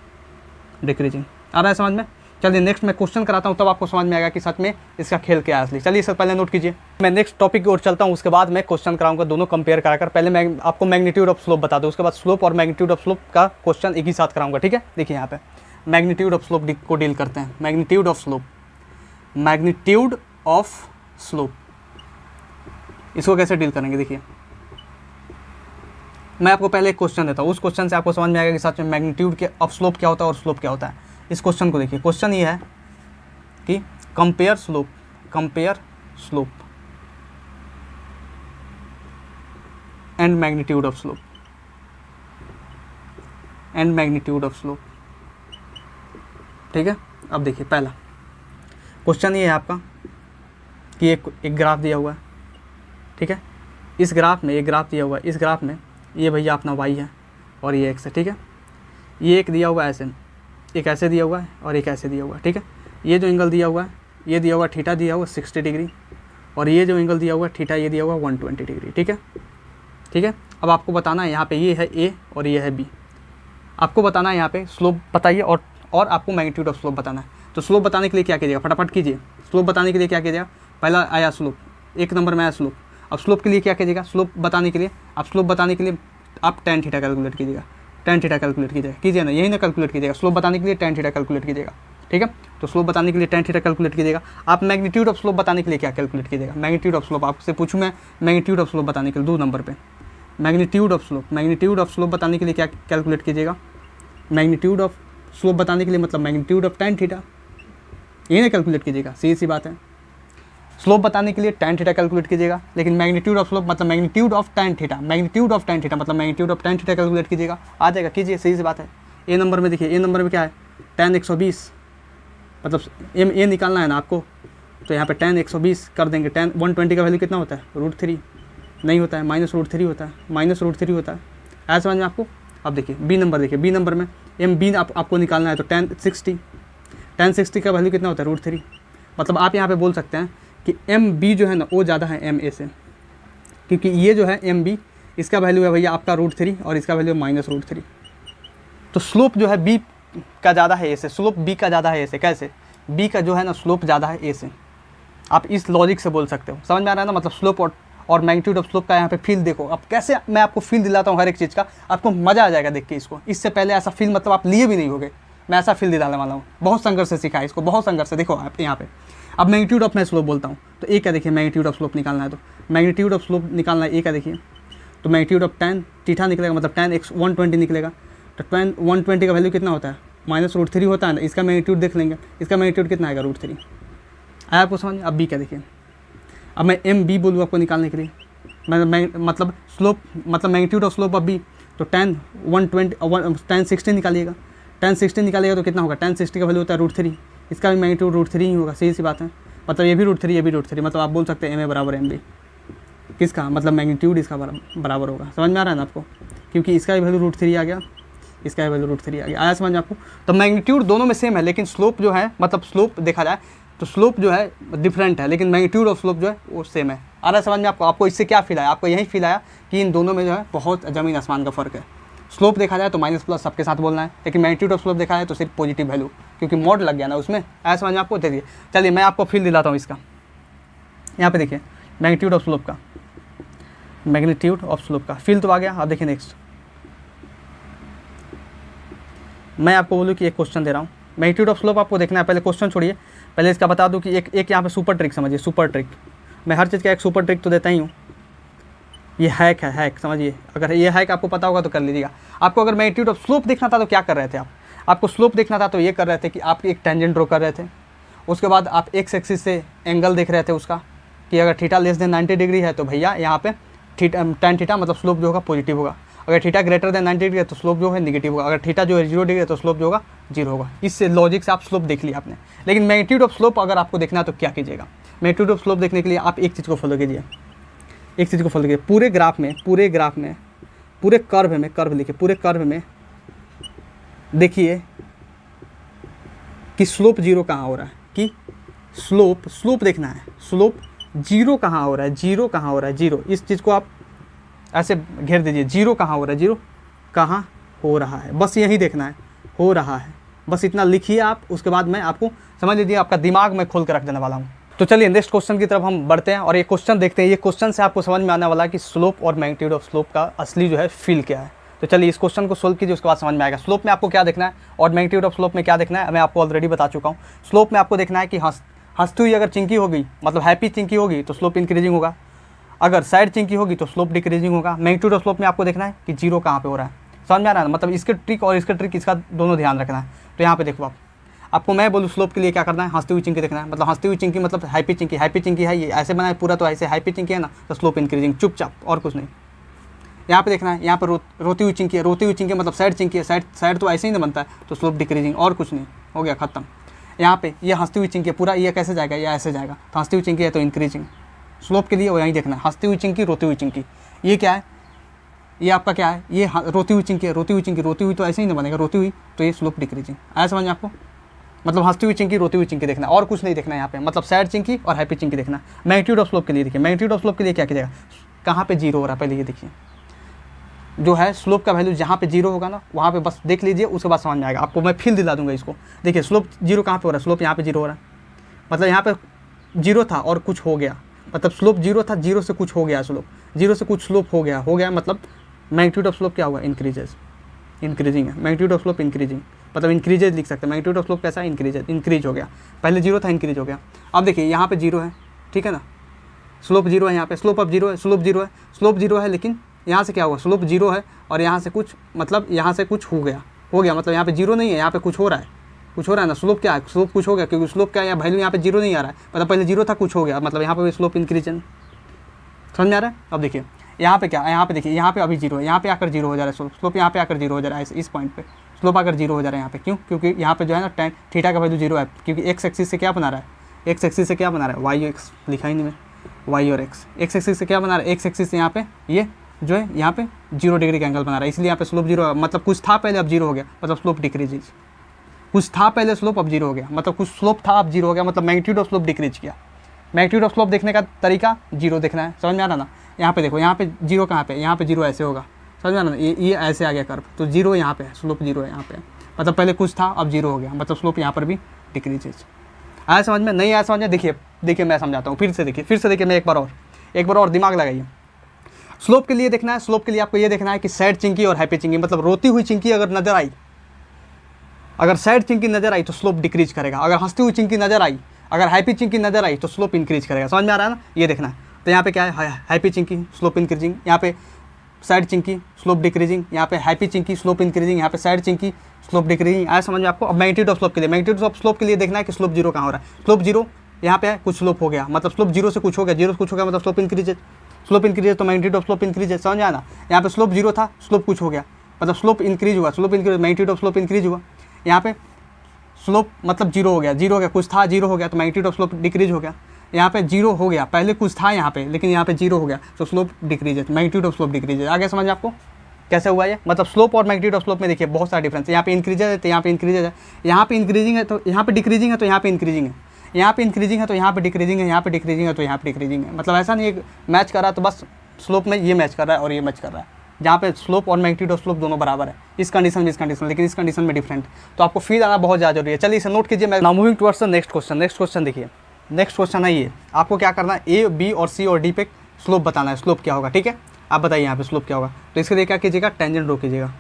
डिक्रीजिंग। आ रहा है समझ में? चलिए नेक्स्ट मैं क्वेश्चन कराता हूँ, तब आपको समझ में आएगा कि सच में इसका खेल क्या है असली। चलिए सर पहले नोट कीजिए, मैं नेक्स्ट टॉपिक की ओर चलता हूँ, उसके बाद मैं क्वेश्चन कराऊंगा, दोनों कंपेयर कराकर। पहले मैं आपको मैग्नीट्यूड ऑफ स्लोप बता दूँ, उसके बाद स्लोप और मैग्नीट्यूड ऑफ स्लोप का क्वेश्चन एक ही साथ कराऊंगा, ठीक है? देखिए यहाँ पे मैग्नीट्यूड ऑफ स्लोप को डील करते हैं। Magnitude of slope, magnitude of slope, इसको कैसे डील करेंगे? देखिए मैं आपको पहले एक क्वेश्चन देता हूँ, उस क्वेश्चन से आपको समझ में आएगा कि सच में मैग्नीट्यूड के ऑफ स्लोप क्या होता है और स्लोप क्या होता है। इस क्वेश्चन को देखिए, क्वेश्चन ये है कि compare slope and magnitude of slope, ठीक है? अब देखिए पहला क्वेश्चन ये है आपका कि एक ग्राफ दिया हुआ है, ठीक है? इस ग्राफ में एक ग्राफ दिया हुआ है, इस ग्राफ में ये भैया अपना y है और ये x है, ठीक है? ये एक दिया हुआ है ऐसे, एक ऐसे दिया हुआ है और एक ऐसे दिया हुआ है, ठीक है? ये जो एंगल दिया हुआ है, ये दिया हुआ थीटा दिया हुआ 60 डिग्री, और ये जो एंगल दिया हुआ है थीटा, ये दिया हुआ 120 डिग्री, ठीक है? ठीक है, अब आपको बताना है यहाँ पे ये है A और ये है B। आपको बताना है यहाँ पे स्लोप बताइए और आपको मैग्नीट्यूड ऑफ स्लोप बताना है। तो स्लोप बताने के लिए क्या कीजिएगा, फटाफट कीजिए। स्लोप बताने के लिए क्या कीजिएगा, पहला आया स्लोप, एक नंबर में आया स्लोप। अब स्लोप के लिए क्या कीजिएगा, स्लोप बताने के लिए आप tan थीटा कैलकुलेट कीजिएगा, tan थीटा कैलकुलेट कीजिए ना, यही ना कैलकुलेट कीजिएगा। स्लोप बताने के लिए tan थीटा कैलकुलेट कीजिएगा। ठीक है। तो स्लोप बताने के लिए tan थीटा कैलकुलेट कीजिएगा। आप मैग्नीट्यूड ऑफ स्लोप बताने के लिए क्या कैलकुलेट कीजिएगा? मैग्नीट्यूड ऑफ स्लोप आपसे पूछूँ मैं, मैग्नीट्यूड ऑफ स्लोप बताने के लिए 2 नंबर पे मैग्नीट्यूड ऑफ स्लोप बताने के लिए क्या कैलकुलेट कीजिएगा? मैग्नीट्यूड ऑफ स्लोप बताने के लिए मतलब मैग्नीट्यूड ऑफ tan थीटा, ये ना कैलकुलेट कीजिएगा, सीधी सी बात है। स्लोप बताने के लिए tan थीटा कैलकुलेट कीजिएगा, लेकिन मैग्नीट्यूड ऑफ स्लोप मतलब magnitude of tan theta, magnitude of tan theta मतलब magnitude of tan theta calculate कीजिएगा, आ जाएगा, कीजिए, सही सी बात है। ए नंबर में देखिए, ए नंबर में क्या है, tan 120, मतलब ए निकालना है ना आपको, तो यहाँ पे tan 120 कर देंगे। tan 120 का वैल्यू कितना होता है? √3 नहीं होता है, -√3 होता है, -√3 होता है। ऐसा समझ में आपको? अब देखिए बी नंबर, देखिए बी नंबर में आपको निकालना है, तो tan 60 का वैल्यू कितना होता है? √3। मतलब आप यहाँ पे बोल सकते हैं कि MB जो है ना वो ज़्यादा है MA से, क्योंकि ये जो है MB, इसका वैल्यू है भैया आपका √3 और इसका वैल्यू -√3। तो स्लोप जो है B का ज़्यादा है A से, स्लोप B का ज़्यादा है A से। कैसे? B का जो है ना स्लोप ज़्यादा है A से, आप इस लॉजिक से बोल सकते हो। समझ में आ रहा है ना? मतलब स्लोप और मैग्नीट्यूड ऑफ स्लोप का यहाँ पे फील देखो। अब कैसे मैं आपको फील दिलाता हूँ हर एक चीज़ का, आपको मज़ा आ जाएगा देख के इसको। इससे पहले ऐसा फील मतलब आप लिए भी नहीं होगे, मैं ऐसा फील दिलाने वाला हूँ। बहुत संघर्ष से सीखा है इसको, बहुत संघर्ष से। देखो आप यहाँ पे, अब मैग्नीट्यूड ऑफ मैं स्लोप बोलता हूँ, तो ए का देखिए, मैग्नीट्यूड ऑफ स्लोप निकालना है, तो मैग्नीट्यूड ऑफ स्लोप निकालना है ए का देखिए, तो मैग्नीट्यूड ऑफ tan थीटा निकलेगा, मतलब tan 120 निकलेगा। तो tan 120 का वैल्यू कितना होता है? -√3 होता है ना। इसका मैग्नीट्यूड देख लेंगे, इसका मैग्नीट्यूड कितना आएगा? √3 आया आपको समझ? अब बी का देखिए, अब मैं MB बोलूँ आपको निकालने के लिए, मैं मतलब स्लोप मतलब magnitude of slope of B, तो tan 60 निकालिएगा। tan 60 निकालिएगा तो कितना होगा? tan 60 का वैल्यू होता है √3, इसका भी मैग्नीट्यूड √3 ही होगा, सही सी बात है। मतलब ये भी √3, ये भी √3, मतलब आप बोल सकते हैं MA बराबर MB। किसका? मतलब मैग्नीट्यूड इसका बराबर होगा। समझ में आ रहा है ना आपको? क्योंकि इसका भी वैल्यू √3 आ गया, इसका भी वैल्यू √3 आ गया। आया समझ में आपको? तो मैग्नीट्यूड दोनों में सेम है, लेकिन स्लोप जो है, मतलब स्लोप देखा जाए तो स्लोप जो है डिफरेंट है, लेकिन मैग्नीट्यूड ऑफ स्लोप जो है वो सेम है। आ रहा है समझ में आपको? आपको इससे क्या फील आया? आपको यही फील आया कि इन दोनों में जो है बहुत ज़मीन आसमान का फ़र्क है। स्लोप देखा जाए तो माइनस प्लस सबके साथ बोलना है, लेकिन मैग्नीट्यूड ऑफ स्लोप देखा जाए तो सिर्फ पॉजिटिव वैल्यू, क्योंकि मोड लग गया ना उसमें। ऐसा समझ में आपको? देखिए, चलिए मैं आपको फील दिलाता हूँ इसका। यहाँ पे देखिए मैग्नीट्यूड ऑफ स्लोप का, मैग्नीट्यूड ऑफ स्लोप का फील तो आ गया। अब देखिए नेक्स्ट, मैं आपको बोलूँ कि एक क्वेश्चन दे रहा हूँ, मैग्नीट्यूड ऑफ स्लोप आपको देखना है। पहले क्वेश्चन छोड़िए, पहले इसका बता दूँ कि एक यहाँ पे सुपर ट्रिक समझिए, सुपर ट्रिक। मैं हर चीज़ का एक सुपर ट्रिक तो देता ही हूँ। ये हैक है, हैक समझिए। अगर ये हैक आपको पता होगा तो कर लीजिएगा। आपको अगर मैग्नीट्यूड ऑफ स्लोप देखना था तो क्या कर रहे थे आप? आपको स्लोप देखना था तो ये कर रहे थे कि आप एक टेंजेंट ड्रॉ कर रहे थे, उसके बाद आप एक्स एक्सिस से एंगल देख रहे थे उसका, कि अगर थीटा लेस देन 90 डिग्री है तो भैया यहाँ पे tan थीटा मतलब स्लोप जो होगा पॉजिटिव होगा। अगर थीटा ग्रेटर देन 90 डिग्री है तो स्लोप जो है निगेटिव होगा। अगर थीटा जो है 0 डिग्री है तो स्लोप जो होगा 0 होगा। इस लॉजिक से आप स्लोप देख लिया आपने। लेकिन मैग्नीट्यूड ऑफ स्लोप अगर आपको देखना है तो क्या कीजिएगा? मैग्नीट्यूड ऑफ स्लोप देखने के लिए आप एक चीज़ को फॉलो कीजिए, एक चीज़ को फॉलो कीजिए। पूरे ग्राफ में, पूरे कर्व में, कर्व लिखिए, पूरे कर्व में देखिए कि स्लोप 0 कहाँ हो रहा है, कि स्लोप देखना है, स्लोप 0 कहाँ हो रहा है, 0 कहाँ हो रहा है, 0। इस चीज़ को आप ऐसे घेर दीजिए, 0 कहाँ हो रहा है, 0 कहाँ हो रहा है, बस यही देखना है, हो रहा है, बस इतना लिखिए आप। उसके बाद मैं आपको समझ लीजिए आपका दिमाग में खोल कर रख देने वाला हूँ। तो चलिए नेक्स्ट क्वेश्चन की तरफ हम बढ़ते हैं और ये क्वेश्चन देखते हैं। ये क्वेश्चन से आपको समझ में आने वाला है कि स्लोप और मैग्नीट्यूड ऑफ स्लोप का असली जो है फील क्या है। तो चलिए इस क्वेश्चन को सोल्व कीजिए, उसके बाद समझ में आएगा स्लोप में आपको क्या देखना है और मैग्नीट्यूड ऑफ स्लोप में क्या देखना है। मैं आपको ऑलरेडी बता चुका हूँ। स्लोप में आपको देखना है कि हंसती हुई अगर चिंकी होगी, मतलब हैप्पी चिंकी होगी तो स्लोप इंक्रीजिंग होगा, अगर सैड चिंकी होगी तो स्लोप डिक्रीजिंग होगा। मैग्नीट्यूड ऑफ स्लोप में आपको देखना है कि 0 कहाँ पे हो रहा है। समझ में आ रहा है? मतलब इसके ट्रिक और इसका ट्रिक, इसका दोनों ध्यान रखना है। तो यहाँ पे देखो आपको मैं बोलूँ स्लोप के लिए क्या करना है, हंसती हुई चिंकी देखना है। मतलब हंसती हुई चिंकी मतलब हैप्पी चिंकी है, ये ऐसे बनाए पूरा तो ऐसे हैप्पी चिंकी है ना, तो स्लोप इंक्रीजिंग, चुपचाप, और कुछ नहीं। यहाँ पे देखना है, यहाँ पर रोती हुई चिंकी है, रोती हुई चिंकी मतलब सैड चिंकी है, सैड तो ऐसे ही ना बनता है, तो स्लोप डिक्रीजिंग, और कुछ नहीं, हो गया खत्म। यहाँ पे ये हंसती हुई चिंकी है, पूरा ये कैसे जाएगा, ये ऐसे जाएगा, तो हंसती हुई चिंकी है तो इंक्रीजिंग। स्लोप के लिए वो यहीं देखना है, हंसती हुई चिंकी, रोती हुई चिंकी। ये क्या है, ये आपका क्या है, ये रोती हुई चिंकी है, रोती हुई तो ऐसे ही ना बनेगा, रोती हुई, तो ये स्लोप डिक्रीजिंग। आया समझ में आपको? मतलब हंसती हुई चिंकी, रोती हुई चिंकी देखना, और कुछ नहीं देखना है यहाँ पे, मतलब सैड चिंकी और हैप्पी चिंकी देखना। मैग्नीट्यूड ऑफ स्लोप के लिए देखिए, मैग्नीट्यूड ऑफ स्लोप के लिए क्या कीजिएगा, कहाँ पे 0 हो रहा है पहले ये देखिए, जो है स्लोप का वैल्यू जहाँ पे 0 होगा ना वहाँ पे बस देख लीजिए, उसके बाद समझ में आएगा आपको। मैं फील दिला दूंगा इसको। देखिए स्लोप 0 कहाँ पे हो रहा है, स्लोप यहाँ पे 0 हो रहा है, मतलब यहाँ पे 0 था और कुछ हो गया, मतलब स्लोप 0 था, 0 से कुछ हो गया, स्लोप 0 से कुछ स्लोप हो गया, मतलब मैग्नीट्यूड ऑफ स्लोप क्या होगा, इंक्रीजिंग है। मैग्नीट्यूड ऑफ स्लोप इंक्रीजिंग, मतलब इंक्रीजेज लिख सकते हैं। मैग्नीट्यूड ऑफ स्लोप कैसा है, इंक्रीज हो गया, पहले जीरो था इंक्रीज हो गया। अब देखिए यहाँ पे जीरो है, ठीक है ना, स्लोप जीरो है, यहाँ पे स्लोप अब जीरो है, स्लोप जीरो है, स्लोप जीरो है, लेकिन यहाँ से क्या हुआ, स्लोप जीरो है और यहाँ से कुछ मतलब यहाँ से कुछ हो गया मतलब यहाँ पे जीरो नहीं है, यहाँ पे कुछ हो रहा है, कुछ हो रहा है ना, स्लोप क्या है, स्लोप कुछ हो गया, क्योंकि स्लोप क्या है, वैल्यू यहाँ पे जीरो नहीं आ रहा है, मतलब पहले जीरो था कुछ हो गया, मतलब यहाँ पे भी स्लोप इंक्रीजन, समझ में आ रहा है। अब देखिए यहाँ पे क्या है, यहाँ पे देखिए यहाँ पे अभी जीरो है, यहाँ पे आकर जीरो हो जा रहा है स्लोप यहाँ पे आकर जीरो हो जा रहा है, इस पॉइंट पे स्लोप आकर जीरो हो जा रहा है यहाँ पे, क्यों, क्योंकि यहाँ पे जो है ना टेन थीटा का वैल्यू जीरो है, क्योंकि एक्स एक्सिस से क्या बना रहा है, एक्स एक्सिस से क्या बना रहा है, वाई एक्स लिखा ही नहीं मैं, वाई और एक्स एक्सिस से क्या बना रहा है, एक्स एक्सिस से यहाँ पे ये जो है यहाँ पे 0 डिग्री का एंगल बना रहा है, इसलिए यहाँ पे स्लोप जीरो, मतलब कुछ था पहले अब जीरो हो गया, मतलब स्लोप डिक्रीज, कुछ था पहले स्लोप अब जीरो हो गया, मतलब कुछ स्लोप था अब जीरो हो गया, मतलब मैग्नीट्यूड ऑफ स्लोप डिक्रीज किया। मैग्नीट्यूड ऑफ स्लोप देखने का तरीका जीरो देखना है, समझ में आ रहा ना। यहाँ पे देखो, यहाँ पे जीरो कहाँ पे, यहाँ पे जीरो ऐसे होगा, समझ में आ रहा ना, ये ऐसे आ गया कर्व, तो जीरो यहाँ पे है, स्लोप जीरो है यहाँ पे, मतलब पहले कुछ था अब जीरो हो गया, मतलब स्लोप यहाँ पर भी डिक्रीज। आया समझ में, नहीं आया समझ में, देखिए मैं समझाता हूँ, फिर से देखिए मैं एक बार और दिमाग लगाइए। स्लोप के लिए देखना है, स्लोप के लिए आपको ये देखना है कि सैड चिंकी और हैप्पी चिंकी, मतलब रोती हुई चिंकी अगर नजर आई, अगर सैड चिंकी नजर आई तो स्लोप डिक्रीज करेगा, अगर हंसती हुई चिंकी नजर आई, अगर हैप्पी चिंकी नजर आई तो स्लोप इंक्रीज करेगा, समझ में आ रहा है ना, ये देखना है। तो यहाँ पे क्या है, हैप्पी चिंकी स्लोप इंक्रीजिंग, यहाँ पे सैड चिंकी स्लोप डिक्रीजिंग, यहाँ पे हैप्पी चिंकी स्लोप इंक्रीजिंग, यहाँ पे सैड चिंकी स्लोप डिक्रीजिंग। आया समझ में आपको। अब मैग्नीट्यूड ऑफ स्लोप के लिए, मैग्नीट्यूड ऑफ स्लोप के लिए देखना है कि स्लोप जीरो कहाँ हो रहा है, स्लोप जीरो यहाँ पे है, कुछ स्लोप हो गया, मतलब स्लोप जीरो से कुछ हो गया, जीरो से कुछ हो गया मतलब स्लोप इंक्रीजेज, स्लोप इंक्रीजेज तो मैग्नीट्यूड ऑफ स्लोप इंक्रीजेज, समझ आना। यहाँ पे स्लोप जीरो था, स्लोप कुछ हो गया, मतलब स्लोप इंक्रीज हुआ, slope increase, magnitude of slope increase हुआ। यहाँ पे स्लोप मतलब जीरो हो गया, कुछ था जीरो हो गया तो मैग्नीट्यूड ऑफ स्लोप डिक्रीज हो गया। यहाँ पे जीरो हो गया, पहले कुछ था यहाँ पे, लेकिन यहाँ पे जीरो हो गया तो स्लोप डिक्रीज है, मैग्नीट्यूड ऑफ स्लोप डिक्रीज है। आगे समझ आपको कैसे हुआ ये, मतलब स्लोप और मैग्नीट्यूड ऑफ स्लोप में देखिए बहुत सारा डिफरेंस है। यहाँ पे इंक्रीजेज है तो यहाँ पे इंक्रीजेज है, यहाँ पे इंक्रीजिंग है तो यहाँ पे डिक्रीजिंग है, तो यहाँ पे इंक्रीजिंग है, यहाँ पे इंक्रीजिंग है तो यहाँ पे डिक्रीजिंग है, यहाँ पे डिक्रीजिंग है तो यहाँ पे डिक्रीजिंग है। मतलब ऐसा नहीं है मैच कर रहा है तो बस स्लोप में ये मैच कर रहा है और ये मैच कर रहा है, जहाँ पे स्लोप और मैग्नीट्यूड ऑफ स्लोप दोनों बराबर है, इस कंडीशन में, इस कंडीशन, लेकिन इस कंडीशन में डिफरेंट, तो आपको फील आना बहुत ज़्यादा जरूरी है। चलिए इसे नोट कीजिए। मैं now moving towards the next question देखिए, नेक्स्ट क्वेश्चन है ये, आपको क्या करना है, ए बी और सी और डी पे स्लोप बताना है, स्लोप क्या होगा, ठीक है। आप बताइए यहाँ पे स्लोप क्या होगा, तो इसके लिए क्या कीजिएगा, टेंजेंट ड्रॉ कीजिएगा।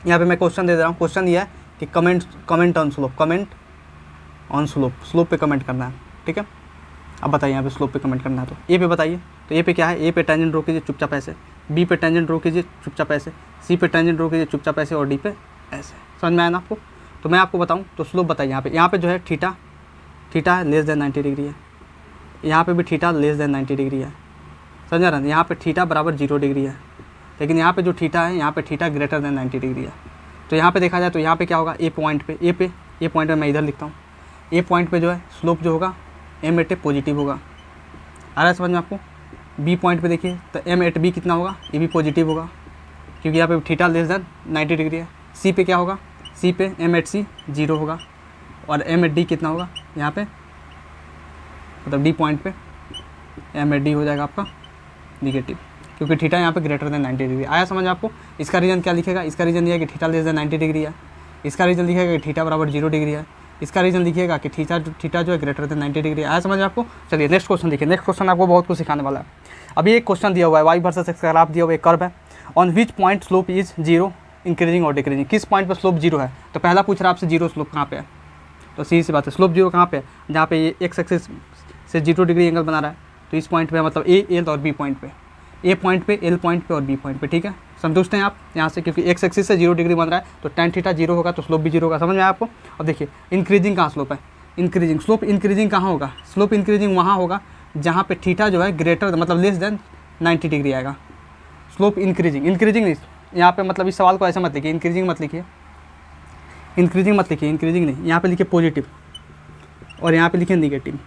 यहाँ पे मैं क्वेश्चन दे रहा हूँ, क्वेश्चन ये है कि कमेंट ऑन स्लोप, स्लोप पे कमेंट करना है, ठीक है। अब बताइए यहाँ पे स्लोप पे कमेंट करना है, तो ए पे बताइए, तो ए पे क्या है, ए पे टेंजेंट ड्रॉ कीजिए चुपचाप ऐसे, बी पे टेंजेंट ड्रॉ कीजिए चुपचाप ऐसे, सी पे टेंजेंट ड्रॉ कीजिए चुपचाप ऐसे, और डी पे ऐसे। समझ में आया ना आपको। तो मैं आपको बताऊँ तो स्लोप बताइए, यहाँ पे जो है थीटा है लेस देन 90 डिग्री है, यहाँ पे भी थीटा लेस देन 90 डिग्री है, समझ रहे हैं। यहाँ पे थीटा बराबर 0 डिग्री है, लेकिन यहाँ पे जो थीटा है, यहाँ पे थीटा ग्रेटर देन 90 डिग्री है। तो यहाँ पे देखा जाए तो यहाँ पे क्या होगा, ए पॉइंट पे मैं इधर लिखता हूँ, ए पॉइंट पे जो है स्लोप जो होगा एम एट ए पॉजिटिव होगा। आ रहा है समझ में आपको। बी पॉइंट पे देखिए तो एम एट बी कितना होगा, ये भी पॉजिटिव होगा, क्योंकि यहाँ पे थीटा लेस देन 90 डिग्री है। सी पे क्या होगा, सी पे एम एट सी 0 होगा, और एम एट डी कितना होगा यहाँ पे, मतलब डी पॉइंट पे एम एट डी हो जाएगा आपका निगेटिव, क्योंकि थीटा यहाँ पे ग्रेटर देन 90 डिग्री। आया समझ आपको। इसका रीजन क्या लिखेगा, इसका रीजन ये है कि थीटा लेस देन 90 डिग्री है, इसका रीजन लिखेगा कि थीटा बराबर 0 डिग्री है, इसका रीजन लिखिएगा कि थीटा जो है ग्रेटर देन 90 डिग्री। आया समझ आपको। चलिए नेक्स्ट क्वेश्चन देखिए, नेक्स्ट क्वेश्चन आपको बहुत कुछ सिखाने वाला है। अभी एक क्वेश्चन दिया हुआ है, वाई वर्सेस एक्स का ग्राफ दिया हुआ एक कर्व है, on which point slope is 0 increasing और डिक्रीजिंग, किस पॉइंट पर स्लोप 0 है। तो पहला पूछ रहा है आपसे 0 स्लोप कहाँ पे है, तो सीधी सी बात है स्लोप 0 कहाँ पे है, जहाँ पे ये एक्स एक्सिस से 0 डिग्री एंगल बना रहा है, तो इस पॉइंट पे मतलब ए एल और बी पॉइंट पे, ए पॉइंट पे, एल पॉइंट पे और बी पॉइंट पे, ठीक है। संतुष्ट हैं आप यहाँ से, क्योंकि एक्स एक्सिस से 0 डिग्री बन रहा है तो tan थीटा 0 होगा तो स्लोप भी 0 होगा। समझ में आया आपको। और देखिए इंक्रीजिंग कहाँ स्लोप है, इंक्रीजिंग स्लोप इंक्रीजिंग कहाँ होगा, स्लोप इंक्रीजिंग वहाँ होगा जहाँ पे थीटा जो है ग्रेटर मतलब लेस देन 90 डिग्री आएगा। स्लोप इंक्रीजिंग नहीं, यहाँ पे मतलब इस सवाल को ऐसे मत लिखिए, इंक्रीजिंग मत लिखिए, इंक्रीजिंग नहीं, यहाँ पे लिखिए पॉजिटिव और यहाँ पे लिखिए निगेटिव।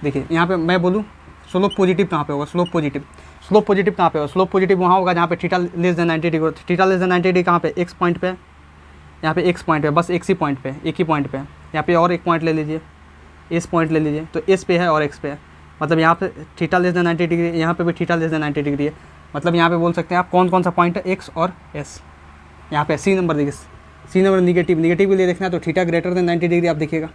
देखिए यहाँ पे मैं बोलूँ स्लोप पॉजिटिव कहाँ पे होगा, स्लोप पॉजिटिव कहाँ पे होगा, स्लोप पॉजिटिव वहाँ होगा जहाँ पे theta less than 90 degree, theta less than 90 degree कहाँ पे, एक्स पॉइंट पे, यहाँ पे एक्स पॉइंट पे, बस एक ही पॉइंट पे, यहाँ पे और एक पॉइंट ले लीजिए, एस पॉइंट ले लीजिए, तो एस पे है और एक्स पे है, मतलब यहाँ पे थीटा लेस देन 90 डिग्री, यहाँ पे भी थीटा लेस देन 90 डिग्री है, मतलब यहाँ पे बोल सकते हैं आप कौन कौन सा पॉइंट है, एक्स और एस। यहाँ पे सी नंबर देखिए, सी नंबर निगेटिव के लिए देखना है तो थीटा ग्रेटर देन 90 डिग्री आप देखिएगा,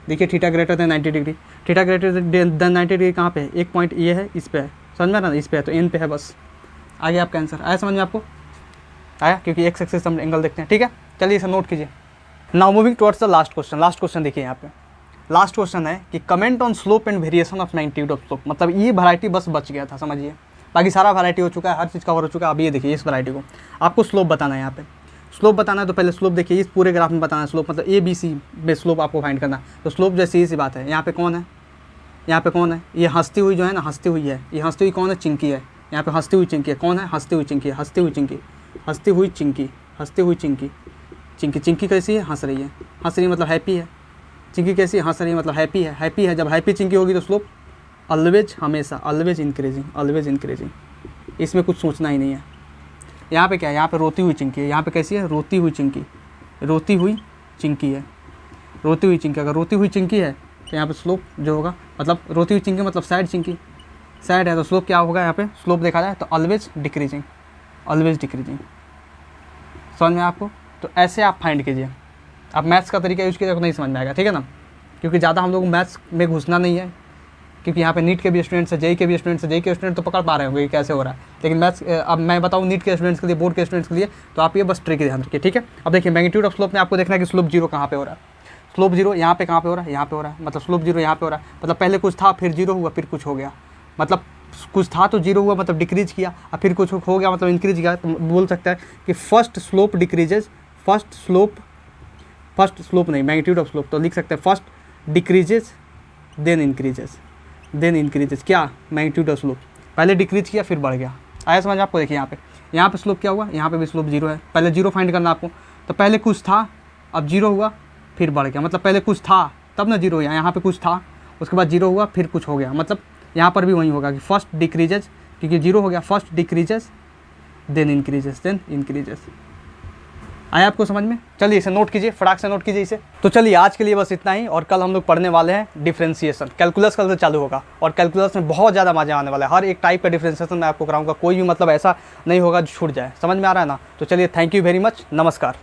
देखिए theta greater than 90 degree, theta greater than 90 degree कहाँ पे है, एक पॉइंट ये है, इस पे है, समझ में आ रहा ना, इस पे है तो एन पे है, बस आ गया आपका आंसर। आया समझ में आपको, आया, क्योंकि एक्स एक्सिस हम एंगल देखते हैं, ठीक है। चलिए इसे नोट कीजिए। Now moving towards the last question. Last question देखिए यहाँ पे, लास्ट क्वेश्चन है कि comment on slope and variation of magnitude of slope. मतलब ये वैरायटी बस बच गया था, समझिए, बाकी सारा वैरायटी हो चुका है, हर चीज़ कवर हो चुका है। अब ये देखिए इस वैरायटी को आपको स्लोप बताना है। यहाँ पे स्लोप बताना है तो पहले स्लोप देखिए, इस पूरे ग्राफ में बताना है स्लोप, मतलब ABC में स्लोप आपको फाइंड करना है। तो स्लोप जैसी सी बात है, यहाँ पे कौन है, यहाँ पे कौन है, ये हंसती हुई जो है ना, हंसती हुई है, ये हंसती हुई कौन है, चिंकी है। यहाँ पे हंसती हुई चिंकी है, कौन है, हंसती हुई चिंकी, हंसती हुई चिंकी, हंसती हुई चिंकी, हंसती हुई चिंकी। चिंकी, चिंकी कैसी है, हंस रही है, हंस रही है मतलब हैप्पी है। चिंकी कैसी है, हंस रही है मतलब हैप्पी है, हैप्पी है। जब हैप्पी चिंकी होगी तो स्लोप ऑलवेज, हमेशा ऑलवेज इंक्रीजिंग, ऑलवेज इंक्रीजिंग, इसमें कुछ सोचना ही नहीं है। यहाँ पे क्या है, यहाँ पे रोती हुई चिंकी है, यहाँ पे कैसी है, रोती हुई चिंकी, रोती हुई चिंकी है, रोती हुई चिंकी। अगर रोती हुई चिंकी है तो यहाँ पे स्लोप जो होगा, मतलब रोती हुई चिंकी मतलब सैड चिंकी, सैड है तो स्लोप क्या होगा, यहाँ पे स्लोप देखा जाए तो ऑलवेज डिक्रीजिंग, ऑलवेज डिक्रीजिंग। समझ में आपको? तो ऐसे आप फाइंड कीजिए। आप मैथ्स का तरीका यूज़ कीजिए तो नहीं समझ में आएगा, ठीक है ना, क्योंकि ज़्यादा हम लोग मैथ्स में घुसना नहीं है, क्योंकि यहाँ पे नीट के भी स्टूडेंट्स है, जेई के भी स्टूडेंट्स है। जेई के स्टूडेंट तो पकड़ पा रहे होंगे कैसे हो रहा है, लेकिन मैथ्स अब मैं बताऊँ नीट के स्टूडेंट्स के लिए, बोर्ड के स्टूडेंट्स के लिए, तो आप ये बस ट्रिक ध्यान रखिए, ठीक है। अब देखिए मैग्नीट्यूड ऑफ स्लोप में आपको देखना है कि स्लोप जीरो कहाँ पे हो रहा है। स्लोप जीरो यहाँ पे कहाँ पे हो रहा है, यहाँ पे हो रहा है, मतलब स्लोप जीरो यहाँ पे हो रहा है, मतलब पहले कुछ था फिर जीरो हुआ फिर कुछ हो गया, मतलब कुछ था तो जीरो हुआ मतलब डिक्रीज किया, और फिर कुछ हो गया मतलब इंक्रीज किया। तो बोल सकता है कि first slope decreases, first slope नहीं, मैग्नीट्यूड ऑफ स्लोप तो लिख सकते हैं first decreases then increases, then increases क्या, मैग्नीट्यूड ऑफ स्लोप। पहले डिक्रीज किया फिर बढ़ गया। आया समझ आपको? देखिए यहाँ पे स्लोप क्या हुआ, यहाँ पे भी स्लोप जीरो है। पहले जीरो फाइंड करना आपको, तो पहले कुछ था अब जीरो हुआ फिर बढ़ गया, मतलब पहले कुछ था तब ना जीरो हुआ, यहाँ पे कुछ था उसके बाद जीरो हुआ फिर कुछ हो गया, मतलब यहाँ पर भी वही होगा कि फर्स्ट डिक्रीजेज, क्योंकि जीरो हो गया, first decreases then increases, then increases. आया आपको समझ में? चलिए इसे नोट कीजिए, फटाक से नोट कीजिए इसे। तो चलिए आज के लिए बस इतना ही, और कल हम लोग पढ़ने वाले हैं डिफरेंशिएशन। कैलकुलस कल से चालू होगा, और कैलकुलस में बहुत ज़्यादा मजा आने वाला है। हर एक टाइप का डिफरेंशिएशन मैं आपको कराऊंगा, कोई भी मतलब ऐसा नहीं होगा जो छूट जाए। समझ में आ रहा है ना? तो चलिए थैंक यू वेरी मच, नमस्कार।